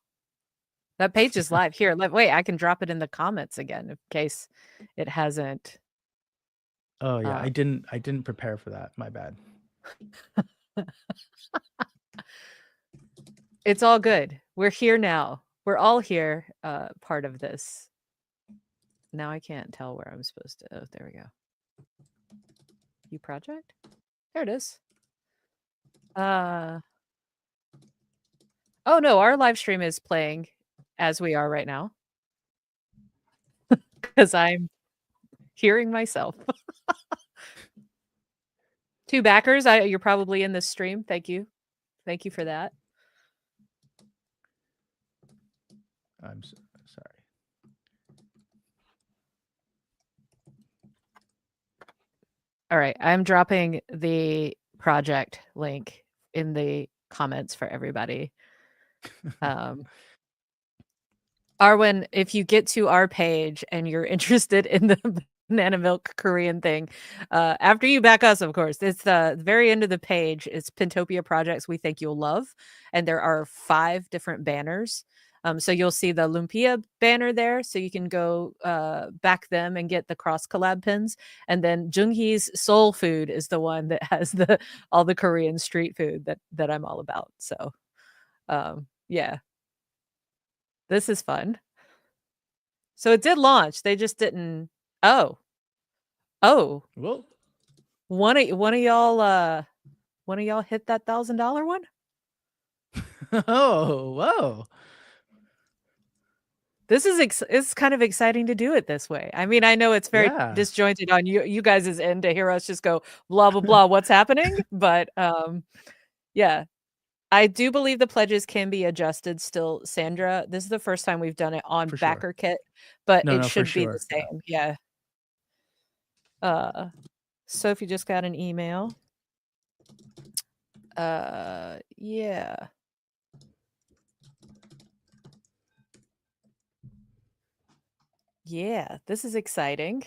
that page is live. Here, wait, I can drop it in the comments again in case it hasn't. Oh yeah, Uh, I didn't prepare for that. My bad. it's all good. We're here now. We're all here, part of this. Now I can't tell where I'm supposed to. Oh, there we go. View project. There it is. Oh no, our live stream is playing as we are right now because I'm hearing myself. 2 backers. You're probably in this stream. Thank you. Thank you for that. I'm sorry. All right, I'm dropping the project link in the comments for everybody. Arwen, if you get to our page and you're interested in the banana milk Korean thing, after you back us, of course, it's the very end of the page. It's Pintopia projects we think you'll love, and there are 5 different banners. So you'll see the Lumpia banner there, so you can go back them and get the cross collab pins. And then Junghee's Soul Food is the one that has the all the Korean street food that I'm all about. So yeah, this is fun. So it did launch. They just didn't. Oh, oh, Well, one of y'all hit that $1,000 one. oh, whoa. This is it's kind of exciting to do it this way. I mean, I know it's very Yeah, disjointed on you guys' end to hear us just go blah blah blah. What's happening? But yeah, I do believe the pledges can be adjusted still, Sandra. This is the first time we've done it on for sure. backer kit, but No, it no, for should be the sure. Yeah. same. Yeah. Uh, Sophie just got an email. Yeah. Yeah, this is exciting.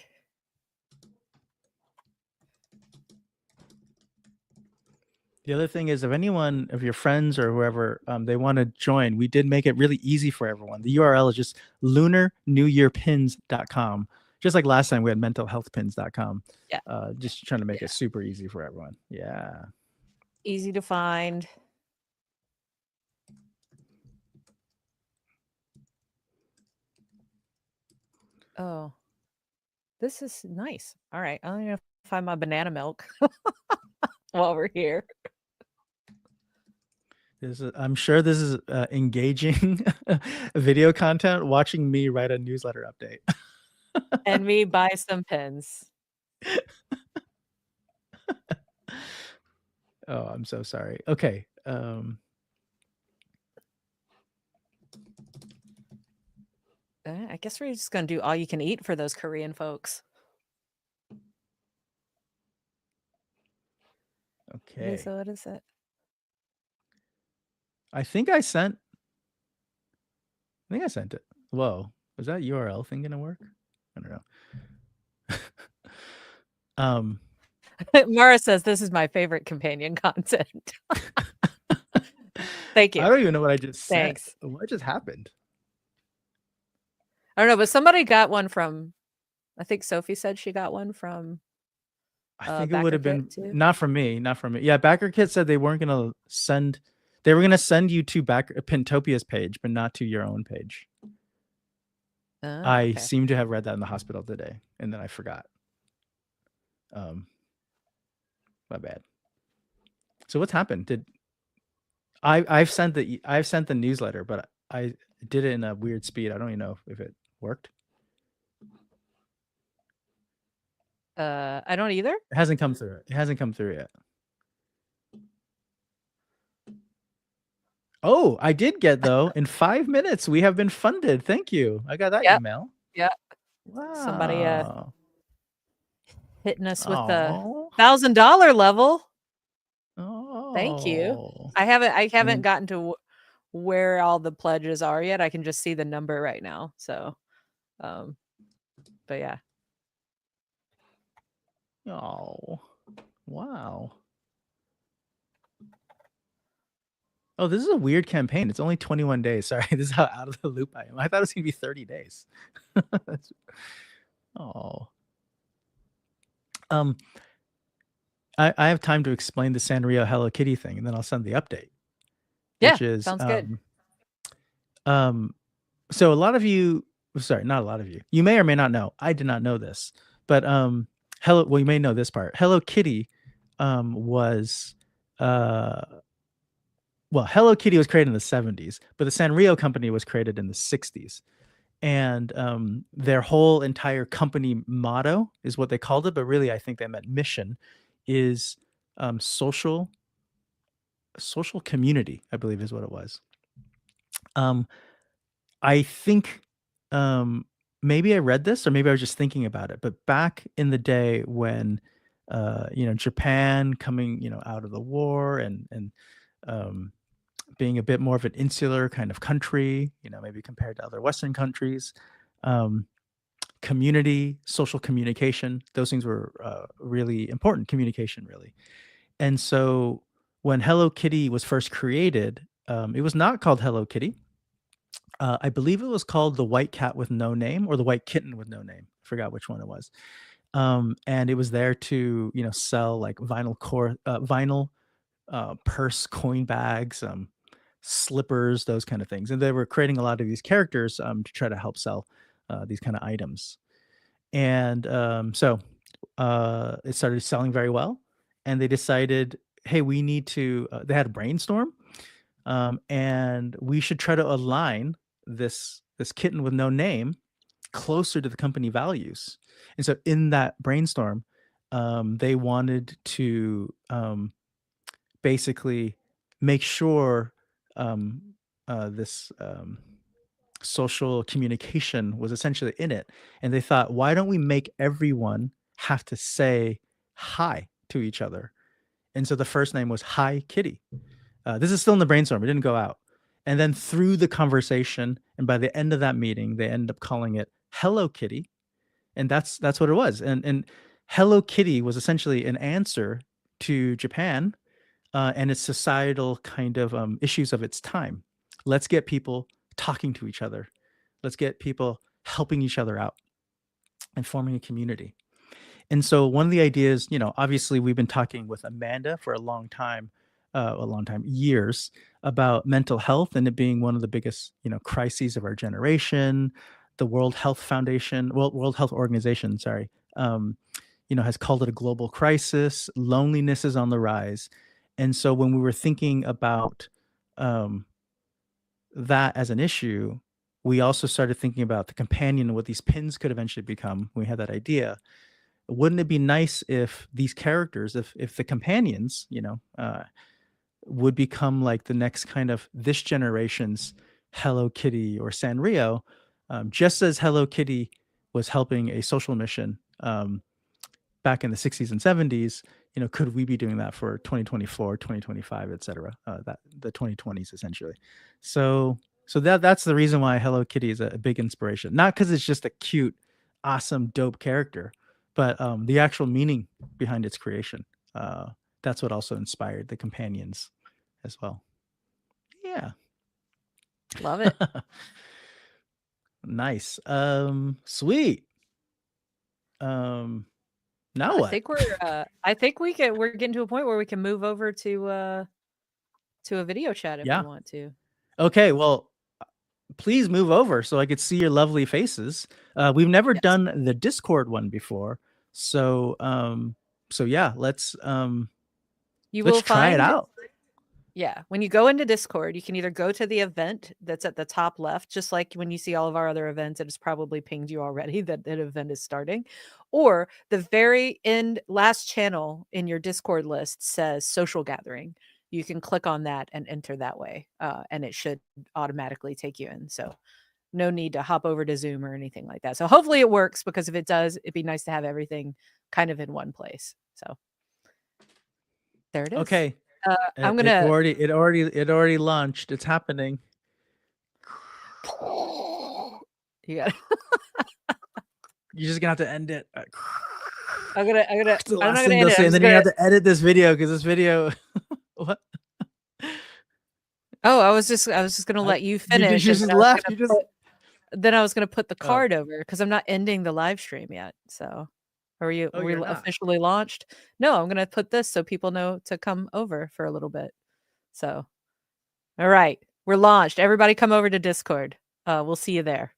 The other thing is, if anyone of your friends or whoever they want to join, we did make it really easy for everyone. The URL is just lunarnewyearpins.com. Just like last time we had mentalhealthpins.com. Yeah. Just trying to make Yeah. it super easy for everyone. Yeah. Easy to find. Oh, this is nice. All right, I'm gonna find my banana milk while we're here. I'm sure this is engaging video content. Watching me write a newsletter update. And me buy some pins. Oh, I'm so sorry. Okay. I guess we're just gonna do all you can eat for those Korean folks. Okay, Okay. so what is it? I think I sent it. Whoa. Was that URL thing gonna work? I don't know. Mara says this is my favorite companion content. Thank you. I don't even know what I just said. Thanks. What just happened? I don't know, but somebody got one from I think Sophie said she got one from I think it would Backer have Kit been too. not from me. Yeah, Backer Kit said they weren't gonna send. They were gonna send you to Pintopia's page, but not to your own page. Oh, I okay. seem to have read that in the hospital today, and then I forgot. My bad. So what's happened? I've sent the newsletter, but I did it in a weird speed. I don't even know if it worked. I don't either. It hasn't come through. It hasn't come through yet. Oh, I did get though. In 5 minutes, we have been funded. Thank you. I got that Yep. email. Yep. Somebody Wow. hitting us with the Oh. $1,000 level. Thank you. Oh. I haven't And gotten to where all the pledges are yet. I can just see the number right now. So, but yeah. oh, wow. Oh, this is a weird campaign. It's only 21 days. Sorry, this is how out of the loop I am. I thought it was gonna be 30 days. Oh. I have time to explain the Sanrio Hello Kitty thing, and then I'll send the update. Yeah, Which is sounds good. So a lot of you, sorry, not a lot of you. You may or may not know. I did not know this, but well, you may know this part. Hello Kitty was well, Hello Kitty was created in the 70s, but the Sanrio company was created in the 60s. And their whole entire company motto is what they called it, but really I think they meant mission is social community, I believe is what it was. I think maybe I read this or maybe I was just thinking about it, but back in the day when Japan coming, out of the war and being a bit more of an insular kind of country, maybe compared to other Western countries, community, social communication, those things were really important, communication really. And so when Hello Kitty was first created, it was not called Hello Kitty. I believe it was called The White Cat with No Name or The White Kitten with No Name. I forgot which one it was. And it was there to, sell like vinyl purse, coin bags, slippers, those kind of things. And they were creating a lot of these characters to try to help sell these kind of items. And it started selling very well. And they decided, hey, we need to. They had a brainstorm, and we should try to align this kitten with no name closer to the company values. And so in that brainstorm, they wanted to basically make sure um, this social communication was essentially in it. And they thought, why don't we make everyone have to say hi to each other? And so the first name was Hi Kitty. This is still in the brainstorm. It didn't go out. And then through the conversation, and by the end of that meeting, they ended up calling it Hello Kitty, and that's what it was. And Hello Kitty was essentially an answer to Japan and its societal kind of issues of its time. Let's get people talking to each other. Let's get people helping each other out and forming a community. And so one of the ideas, obviously we've been talking with Amanda for a long time, years, about mental health and it being one of the biggest, crises of our generation. The World Health Organization, sorry, has called it a global crisis. Loneliness is on the rise. And so when we were thinking about um, that as an issue, we also started thinking about the companion and what these pins could eventually become. We had that idea. Wouldn't it be nice if these characters, if the companions, would become like the next kind of this generation's Hello Kitty or Sanrio, just as Hello Kitty was helping a social mission back in the 60s and 70s, could we be doing that for 2024, 2025, et cetera, that the 2020s essentially. So that's the reason why Hello Kitty is a big inspiration. Not because it's just a cute, awesome, dope character, but the actual meaning behind its creation. That's what also inspired the companions as well. Yeah. Love it. Nice. Sweet. Now what? I think we're getting to a point where we can move over to a video chat if we Yeah. want to. Okay. Well, please move over so I could see your lovely faces. We've never Yes. done the Discord one before. So yeah, let's You let's will try it find out. Yeah, when you go into Discord, you can either go to the event that's at the top left, just like when you see all of our other events, it has probably pinged you already that that event is starting, or the very end last channel in your Discord list says social gathering. You can click on that and enter that way, and it should automatically take you in. So no need to hop over to Zoom or anything like that. So hopefully it works because if it does, it'd be nice to have everything kind of in one place. So there it is. Okay. I'm It gonna already launched. It's happening. you got You're just gonna have to end it. The I'm not last gonna thing end they'll it. say, I'm and just then you gonna have to edit this video because this video. What? Oh, I was just gonna let you You finish, and just left. You just. then I was gonna put the Oh. card over because I'm not ending the live stream yet. So, Oh, are we you're not. officially launched? No, I'm gonna put this so people know to come over for a little bit. So, all right, we're launched. Everybody, come over to Discord. We'll see you there.